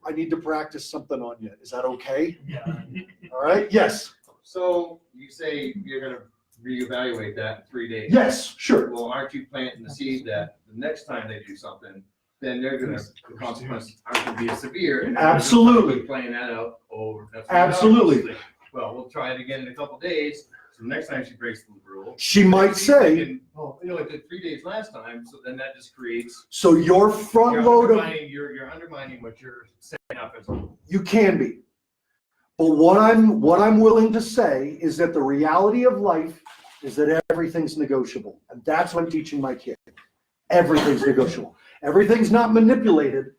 B: I need to practice something on you. Is that okay?
D: Yeah.
B: All right? Yes.
K: So you say you're gonna reevaluate that in 3 days?
B: Yes, sure.
K: Well, aren't you planting the seed that the next time they do something, then they're gonna, the consequences aren't gonna be as severe? And
B: Absolutely.
K: Playing that out over.
B: Absolutely.
K: Well, we'll try it again in a couple days. So next time she breaks the rule.
B: She might say,
K: Oh, it did 3 days last time, so then that just creates.
B: so your front load of,
K: You're undermining what you're setting up as a.
B: you can be. But what I'm willing to say is that the reality of life is that everything's negotiable. And that's what I'm teaching my kid. Everything's negotiable. Everything's not manipulated.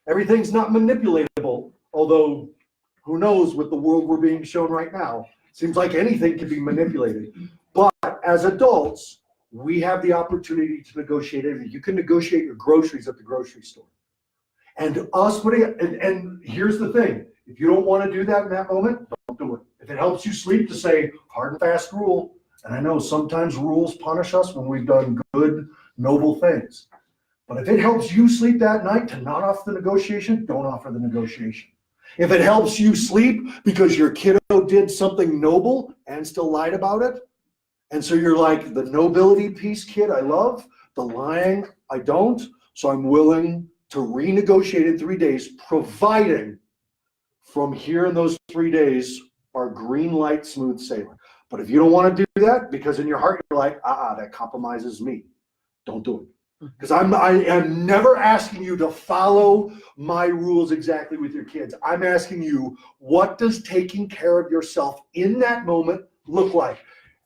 B: Everything's not manipulatable, although who knows with the world we're being shown right now. Seems like anything can be manipulated. But as adults, we have the opportunity to negotiate everything. You can negotiate your groceries at the grocery store. And us putting it, and here's the thing, if you don't want to do that in that moment, don't do it. If it helps you sleep to say hard and fast rule, and I know sometimes rules punish us when we've done good, noble things. But if it helps you sleep that night to not offer the negotiation, don't offer the negotiation. If it helps you sleep because your kiddo did something noble and still lied about it, and so you're like, the nobility piece kid I love, the lying I don't, so I'm willing to renegotiate in 3 days, providing from here in those 3 days are green light, smooth sailing. But if you don't want to do that, because in your heart you're like, that compromises me, don't do it. Because I am never asking you to follow my rules exactly with your kids. I'm asking you, what does taking care of yourself in that moment look like?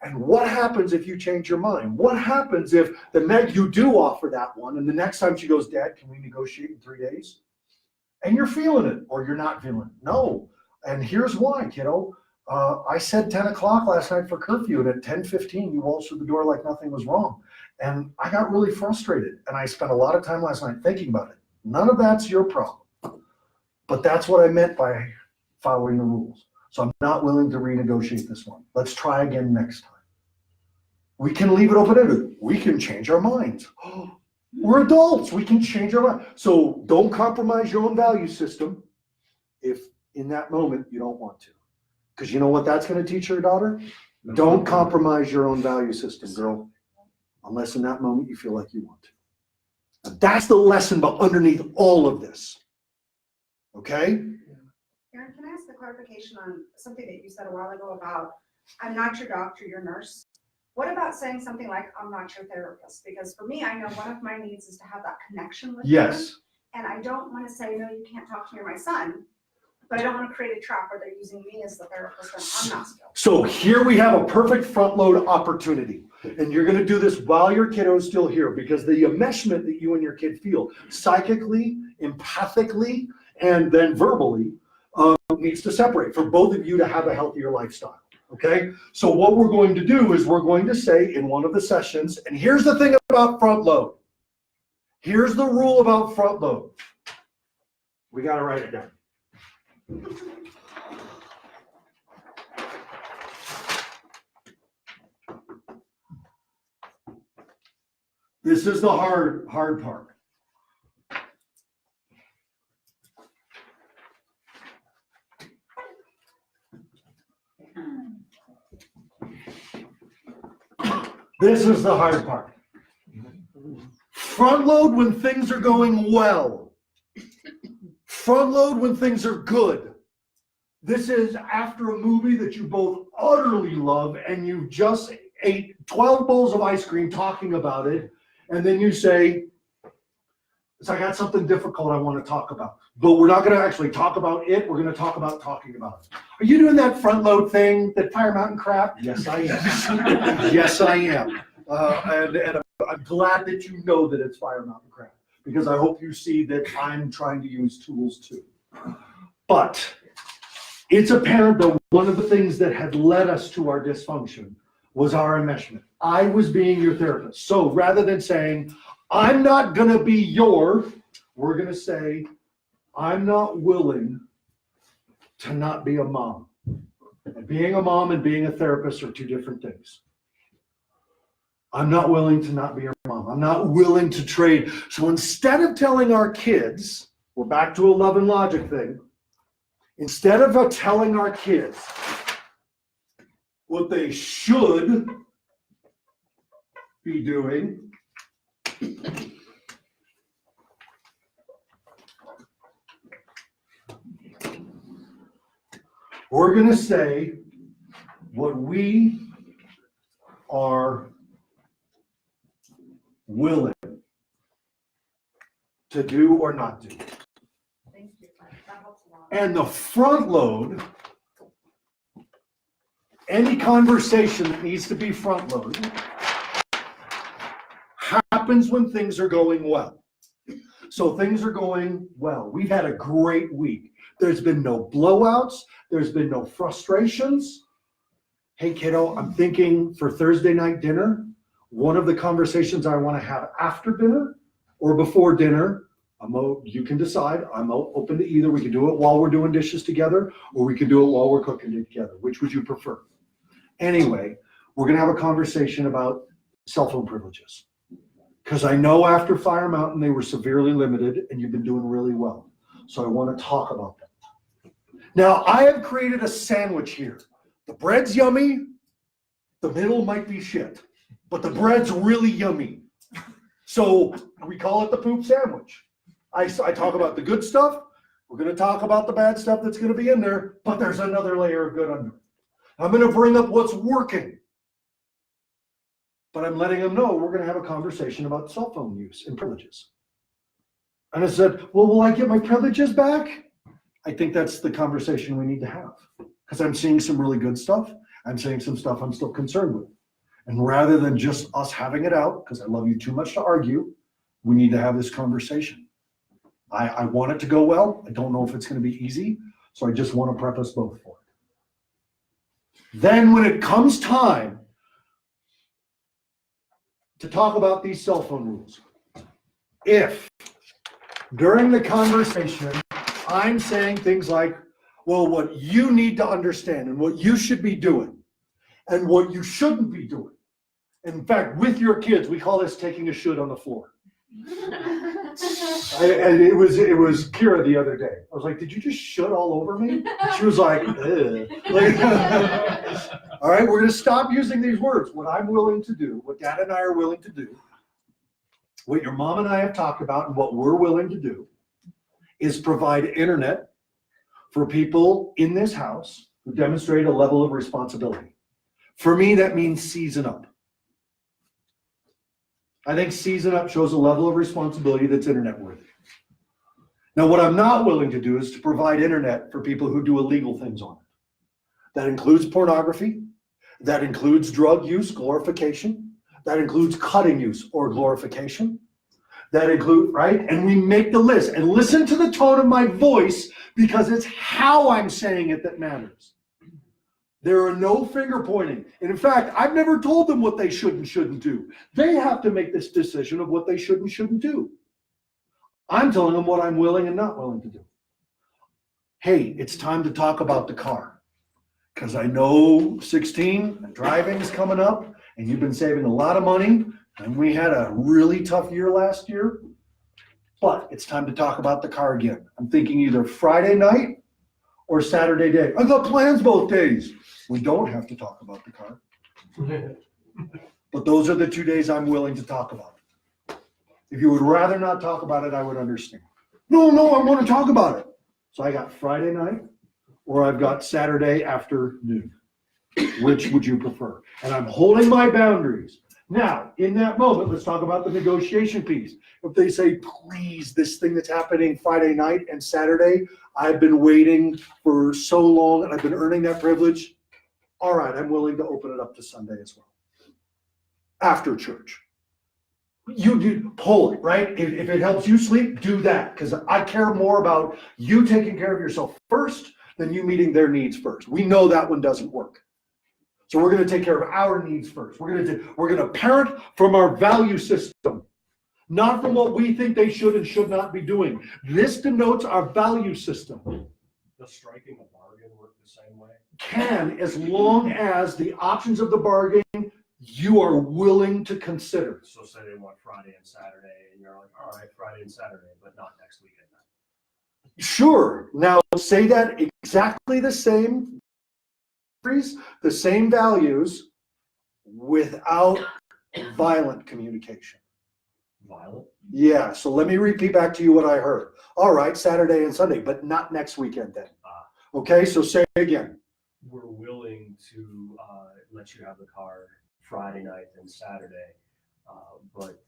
B: And what happens if you change your mind? What happens if you do offer that one, and the next time she goes, Dad, can we negotiate in 3 days? And you're feeling it, or you're not feeling it. No. And here's why, kiddo. I said 10 o'clock last night for curfew, and at 10:15, you waltzed through the door like nothing was wrong. And I got really frustrated, and I spent a lot of time last night thinking about it. None of that's your problem. But that's what I meant by following the rules. So I'm not willing to renegotiate this one. Let's try again next time. We can leave it open-ended. We can change our minds. We're adults. We can change our mind. So don't compromise your own value system if in that moment you don't want to. Because you know what that's going to teach your daughter? Don't compromise your own value system, girl. Unless in that moment you feel like you want to. And that's the lesson but underneath all of this. Okay?
E: Erin, can I ask a clarification on something that you said a while ago about, I'm not your doctor, your nurse? What about saying something like, I'm not your therapist? Because for me, I know one of my needs is to have that connection with them.
B: Yes.
E: And I don't want to say, no, you can't talk to me or my son, but I don't want to create a trap where they're using me as the therapist and I'm not skilled.
B: So here we have a perfect front load opportunity. And you're going to do this while your kiddo is still here, because the enmeshment that you and your kid feel psychically, empathically, and then verbally needs to separate for both of you to have a healthier lifestyle. Okay? So what we're going to do is we're going to say in one of the sessions, and here's the thing about front load. Here's the rule about front load. We got to write it down. This is the hard part. This is the hard part. Front load when things are going well. Front load when things are good. This is after a movie that you both utterly love and you just ate 12 bowls of ice cream talking about it, and then you say, I got something difficult I want to talk about. But we're not going to actually talk about it. We're going to talk about talking about it. Are you doing that front load thing, that Fire Mountain crap? Yes, I am. Yes, I am. And I'm glad that you know that it's Fire Mountain crap, because I hope you see that I'm trying to use tools too. But it's apparent that one of the things that had led us to our dysfunction was our enmeshment. I was being your therapist. So rather than saying, I'm not going to be we're going to say, I'm not willing to not be a mom. And being a mom and being a therapist are two different things. I'm not willing to not be your mom. I'm not willing to trade. So instead of telling our kids, we're back to a love and logic thing. Instead of telling our kids what they should be doing, we're going to say what we are willing to do or not do.
E: Thank you. That helps a lot.
B: And the front load, any conversation that needs to be front loaded, happens when things are going well. So things are going well. We've had a great week. There's been no blowouts. There's been no frustrations. Hey, kiddo, I'm thinking for Thursday night dinner, one of the conversations I want to have after dinner or before dinner, you can decide. I'm open to either. We can do it while we're doing dishes together, or we can do it while we're cooking together. Which would you prefer? Anyway, we're going to have a conversation about cell phone privileges. Because I know after Fire Mountain, they were severely limited, and you've been doing really well. So I want to talk about that. Now, I have created a sandwich here. The bread's yummy. The middle might be shit. But the bread's really yummy. So we call it the poop sandwich. I talk about the good stuff. We're gonna talk about the bad stuff that's gonna be in there, but there's another layer of good under it. I'm gonna bring up what's working. But I'm letting them know we're gonna have a conversation about cell phone use and privileges. And I said, well, will I get my privileges back? I think that's the conversation we need to have. Because I'm seeing some really good stuff. I'm seeing some stuff I'm still concerned with. And rather than just us having it out, because I love you too much to argue, we need to have this conversation. I want it to go well. I don't know if it's going to be easy. So I just want to prep us both for it. Then when it comes time to talk about these cell phone rules, if during the conversation I'm saying things like, well, what you need to understand and what you should be doing and what you shouldn't be doing. In fact, with your kids, we call this taking a shit on the floor. And it was Kira the other day. I was like, did you just shit all over me? She was like, ugh. All right, we're gonna stop using these words. What I'm willing to do, what Dad and I are willing to do, what your mom and I have talked about and what we're willing to do is provide internet for people in this house who demonstrate a level of responsibility. For me, that means season up. I think season up shows a level of responsibility that's internet worthy. Now, what I'm not willing to do is to provide internet for people who do illegal things on it. That includes pornography, that includes drug use, glorification, that includes cutting use or glorification, that include, right? And we make the list. And listen to the tone of my voice because it's how I'm saying it that matters. There are no finger pointing. And in fact, I've never told them what they should and shouldn't do. They have to make this decision of what they should and shouldn't do. I'm telling them what I'm willing and not willing to do. Hey, it's time to talk about the car. Because I know 16, driving is coming up, and you've been saving a lot of money, and we had a really tough year last year. But it's time to talk about the car again. I'm thinking either Friday night or Saturday day. I've got plans both days. We don't have to talk about the car. But those are the 2 days I'm willing to talk about it. If you would rather not talk about it, I would understand. No, I want to talk about it. So I got Friday night or I've got Saturday afternoon. Which would you prefer? And I'm holding my boundaries. Now, in that moment, let's talk about the negotiation piece. If they say, please, this thing that's happening Friday night and Saturday, I've been waiting for so long and I've been earning that privilege. All right, I'm willing to open it up to Sunday as well. After church. You do pull it, right? If it helps you sleep, do that. Because I care more about you taking care of yourself first than you meeting their needs first. We know that one doesn't work. So we're going to take care of our needs first. We're going to parent from our value system, not from what we think they should and should not be doing. This denotes our value system.
D: Does striking a bargain work the same way?
B: Can, as long as the options of the bargain you are willing to consider.
D: So say they want Friday and Saturday, and you're like, all right, Friday and Saturday, but not next weekend.
B: Sure. Now say that exactly the same values without violent communication.
D: Violent?
B: Yeah, so let me repeat back to you what I heard. All right, Saturday and Sunday, but not next weekend then. Okay, so say again.
D: We're willing to let you have the car Friday night and Saturday, but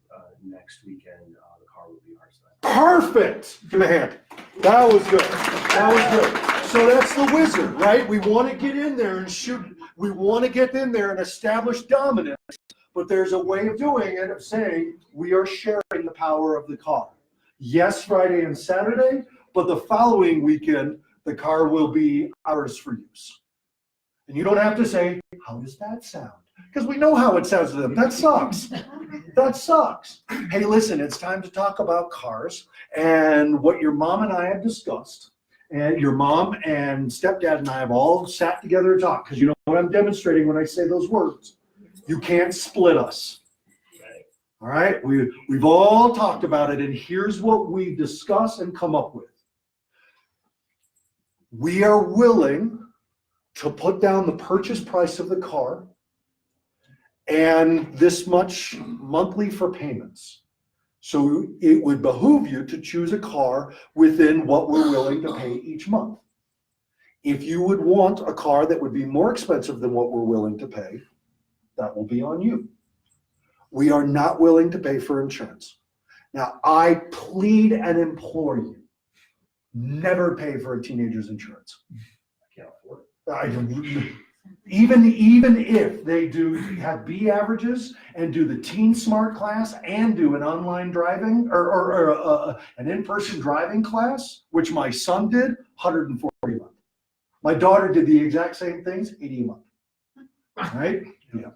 D: next weekend the car will be ours then.
B: Perfect. Give me a hand. That was good. That was good. So that's the wizard, right? We want to get in there and shoot. We want to get in there and establish dominance, but there's a way of doing it, of saying we are sharing the power of the car. Yes, Friday and Saturday, but the following weekend, the car will be ours for use. And you don't have to say, how does that sound? Because we know how it sounds to them. That sucks. That sucks. Hey, listen, it's time to talk about cars and what your mom and I have discussed. And your mom and stepdad and I have all sat together and talked. Because you know what I'm demonstrating when I say those words? You can't split us. All right? We've all talked about it, and here's what we discuss and come up with. We are willing to put down the purchase price of the car and this much monthly for payments. So it would behoove you to choose a car within what we're willing to pay each month. If you would want a car that would be more expensive than what we're willing to pay, that will be on you. We are not willing to pay for insurance. Now, I plead and implore you, never pay for a teenager's insurance.
D: I can't afford it.
B: Even if they do have B averages and do the Teen Smart class and do an online driving or an in-person driving class, which my son did, $140 a month. My daughter did the exact same things, $80 a month. Right? Yeah.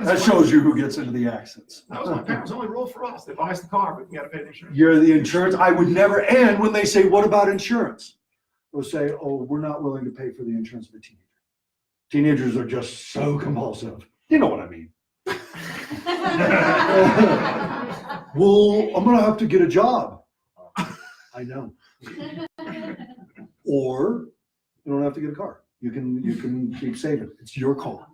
B: That shows you who gets into the accidents.
I: That was my parents' only rule for us. They buy us the car, but we gotta pay the insurance.
B: You're the insurance. I would never, and when they say, what about insurance? We'll say, oh, we're not willing to pay for the insurance of a teenager. Teenagers are just so compulsive. You know what I mean. Well, I'm gonna have to get a job. I know. Or you don't have to get a car. You can keep saving. It's your call.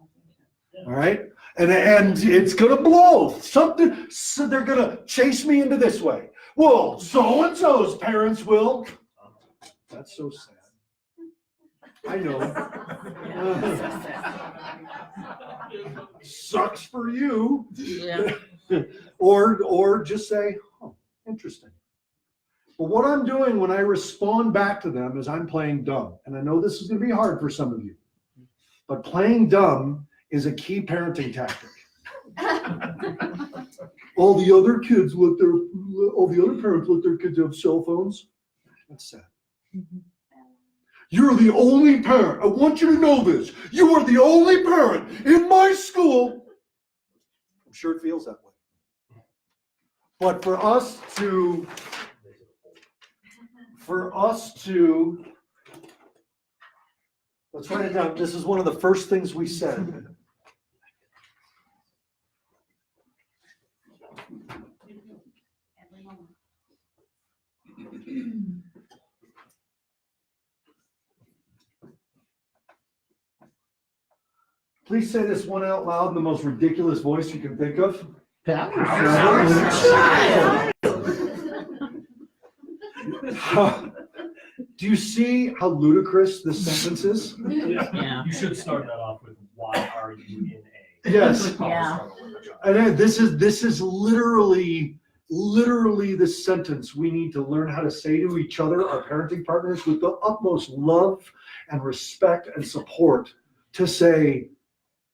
B: All right? And it's gonna blow. Something, so they're gonna chase me into this way. Well, so-and-so's parents will. That's so sad. I know. Sucks for you.
G: Yeah.
B: Or just say, oh, interesting. But what I'm doing when I respond back to them is I'm playing dumb. And I know this is going to be hard for some of you. But playing dumb is a key parenting tactic. All the other parents let their kids have cell phones. That's sad. You're the only parent. I want you to know this. You are the only parent in my school. I'm sure it feels that way. But for us to, let's write it down. This is one of the first things we said. Please say this one out loud in the most ridiculous voice you can think of. Do you see how ludicrous this sentence is?
G: Yeah.
D: You should start that off with, why are you in a?
B: Yes.
G: Yeah.
B: And then this is literally the sentence we need to learn how to say to each other, our parenting partners, with the utmost love and respect and support, to say,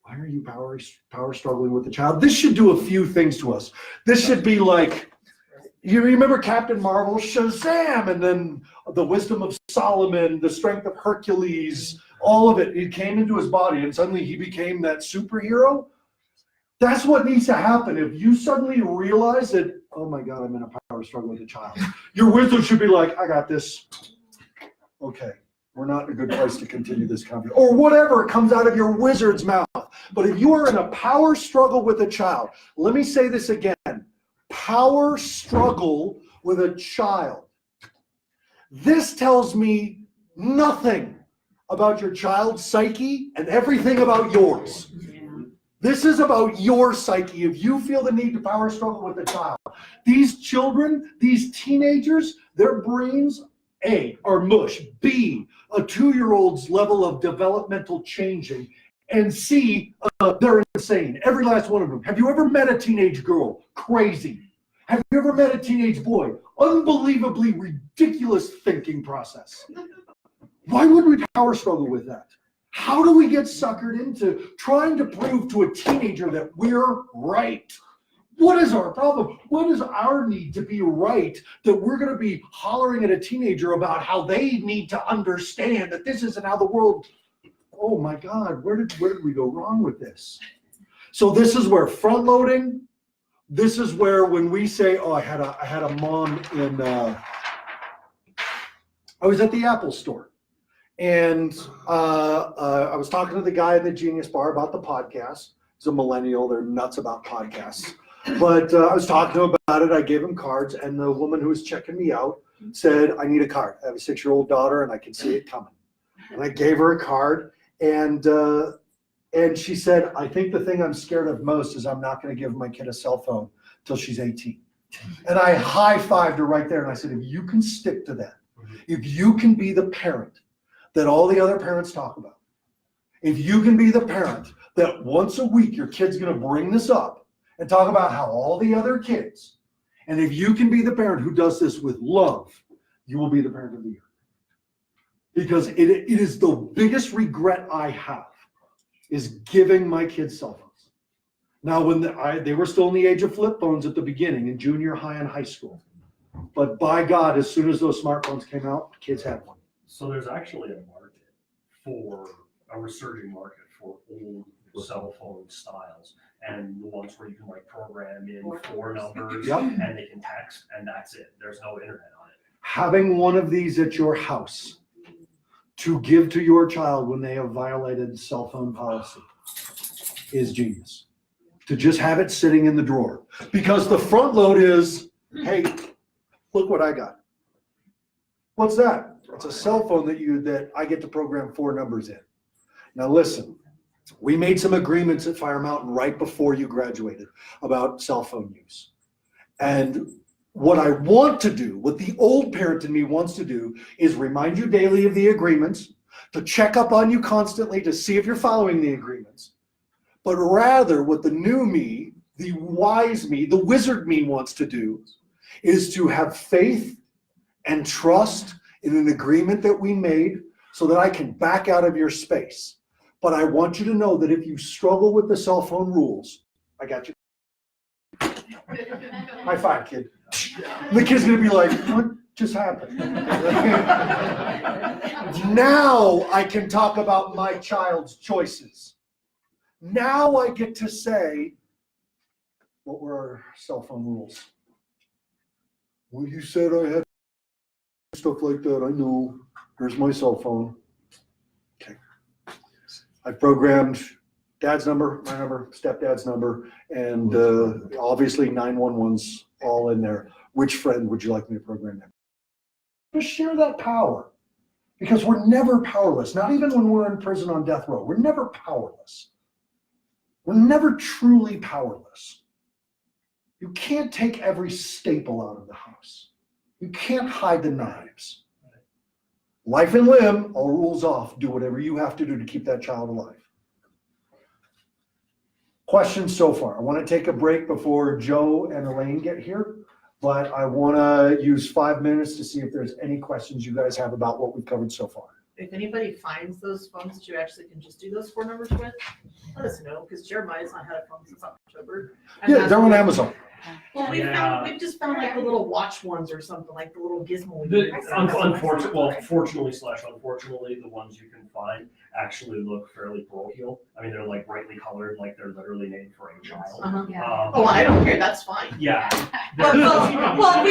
B: why are you power struggling with the child? This should do a few things to us. This should be like, you remember Captain Marvel, Shazam, and then the wisdom of Solomon, the strength of Hercules, all of it. It came into his body and suddenly he became that superhero. That's what needs to happen. If you suddenly realize that, oh my God, I'm in a power struggle with a child, your wisdom should be like, I got this. Okay, we're not in a good place to continue this conversation. Or whatever comes out of your wizard's mouth. But if you are in a power struggle with a child, let me say this again. Power struggle with a child. This tells me nothing about your child's psyche and everything about yours. This is about your psyche. If you feel the need to power struggle with a child, these children, these teenagers, their brains, A, are mush. B, a 2-year-old's level of developmental changing. And C, they're insane. Every last one of them. Have you ever met a teenage girl? Crazy. Have you ever met a teenage boy? Unbelievably ridiculous thinking process. Why would we power struggle with that? How do we get suckered into trying to prove to a teenager that we're right? What is our problem? What is our need to be right that we're going to be hollering at a teenager about how they need to understand that this isn't how the world... Oh my God, where did we go wrong with this? So this is where front loading, this is where when we say, oh, I had a mom in, I was at the Apple store and I was talking to the guy in the Genius Bar about the podcast. He's a millennial, they're nuts about podcasts. But I was talking to him about it, I gave him cards, and the woman who was checking me out said, I need a card. I have a 6-year-old daughter and I can see it coming. And I gave her a card. And she said, I think the thing I'm scared of most is I'm not going to give my kid a cell phone till she's 18. And I high-fived her right there and I said, if you can stick to that, if you can be the parent that all the other parents talk about, if you can be the parent that once a week your kid's gonna bring this up and talk about how all the other kids, and if you can be the parent who does this with love, you will be the parent of the year. Because it is the biggest regret I have is giving my kids cell phones. Now, when they were still in the age of flip phones at the beginning in junior high and high school. But by God, as soon as those smartphones came out, kids had one.
D: So there's actually a market for, a resurging market for old cell phone styles. And the ones where you can like program in 4 numbers
B: Yep.
D: and they can text and that's it. There's no internet on it.
B: Having one of these at your house to give to your child when they have violated cell phone policy is genius. To just have it sitting in the drawer. Because the front load is, hey, look what I got. What's that? It's a cell phone that I get to program 4 numbers in. Now listen, we made some agreements at Fire Mountain right before you graduated about cell phone use. And what I want to do, what the old parent in me wants to do, is remind you daily of the agreements, to check up on you constantly to see if you're following the agreements. But rather what the new me, the wise me, the wizard me wants to do is to have faith and trust in an agreement that we made so that I can back out of your space. But I want you to know that if you struggle with the cell phone rules, I got you. High five, kid. The kid's gonna be like, what just happened? Now I can talk about my child's choices. Now I get to say, what were our cell phone rules? Well, you said I had stuff like that. I know. Here's my cell phone. Okay. I programmed dad's number, my number, stepdad's number, and obviously 911's all in there. Which friend would you like me to program them? Just share that power. Because we're never powerless. Not even when we're in prison on death row. We're never powerless. We're never truly powerless. You can't take every staple out of the house. You can't hide the knives. Life and limb, all rules off. Do whatever you have to do to keep that child alive. Questions so far? I want to take a break before Joe and Elaine get here, but I want to use 5 minutes to see if there's any questions you guys have about what we've covered so far.
G: If anybody finds those phones that you actually can just do those 4 numbers with, let us know, because Jeremiah's not had a phone since October.
B: Yeah, they're on Amazon.
G: Well, we've just found like the little watch ones or something, like the little gizmo.
D: Unfortunately, the ones you can find actually look fairly parochial. I mean, they're like brightly colored, like they're literally made for a child.
F: Yeah.
G: Oh, I don't care, that's fine.
D: Yeah.
G: Well, the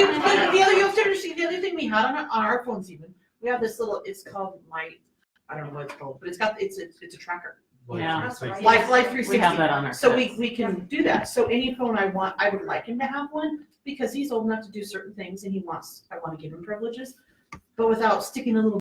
G: other, you have to understand, the other thing we had on our phones even, we have this little, it's called I don't know what it's called, but it's a tracker.
K: Yeah.
G: Life 360.
J: We have that on our
G: So
J: kits.
G: we can do that. So any phone I want, I would like him to have one because he's old enough to do certain things and I want to give him privileges, but without sticking a little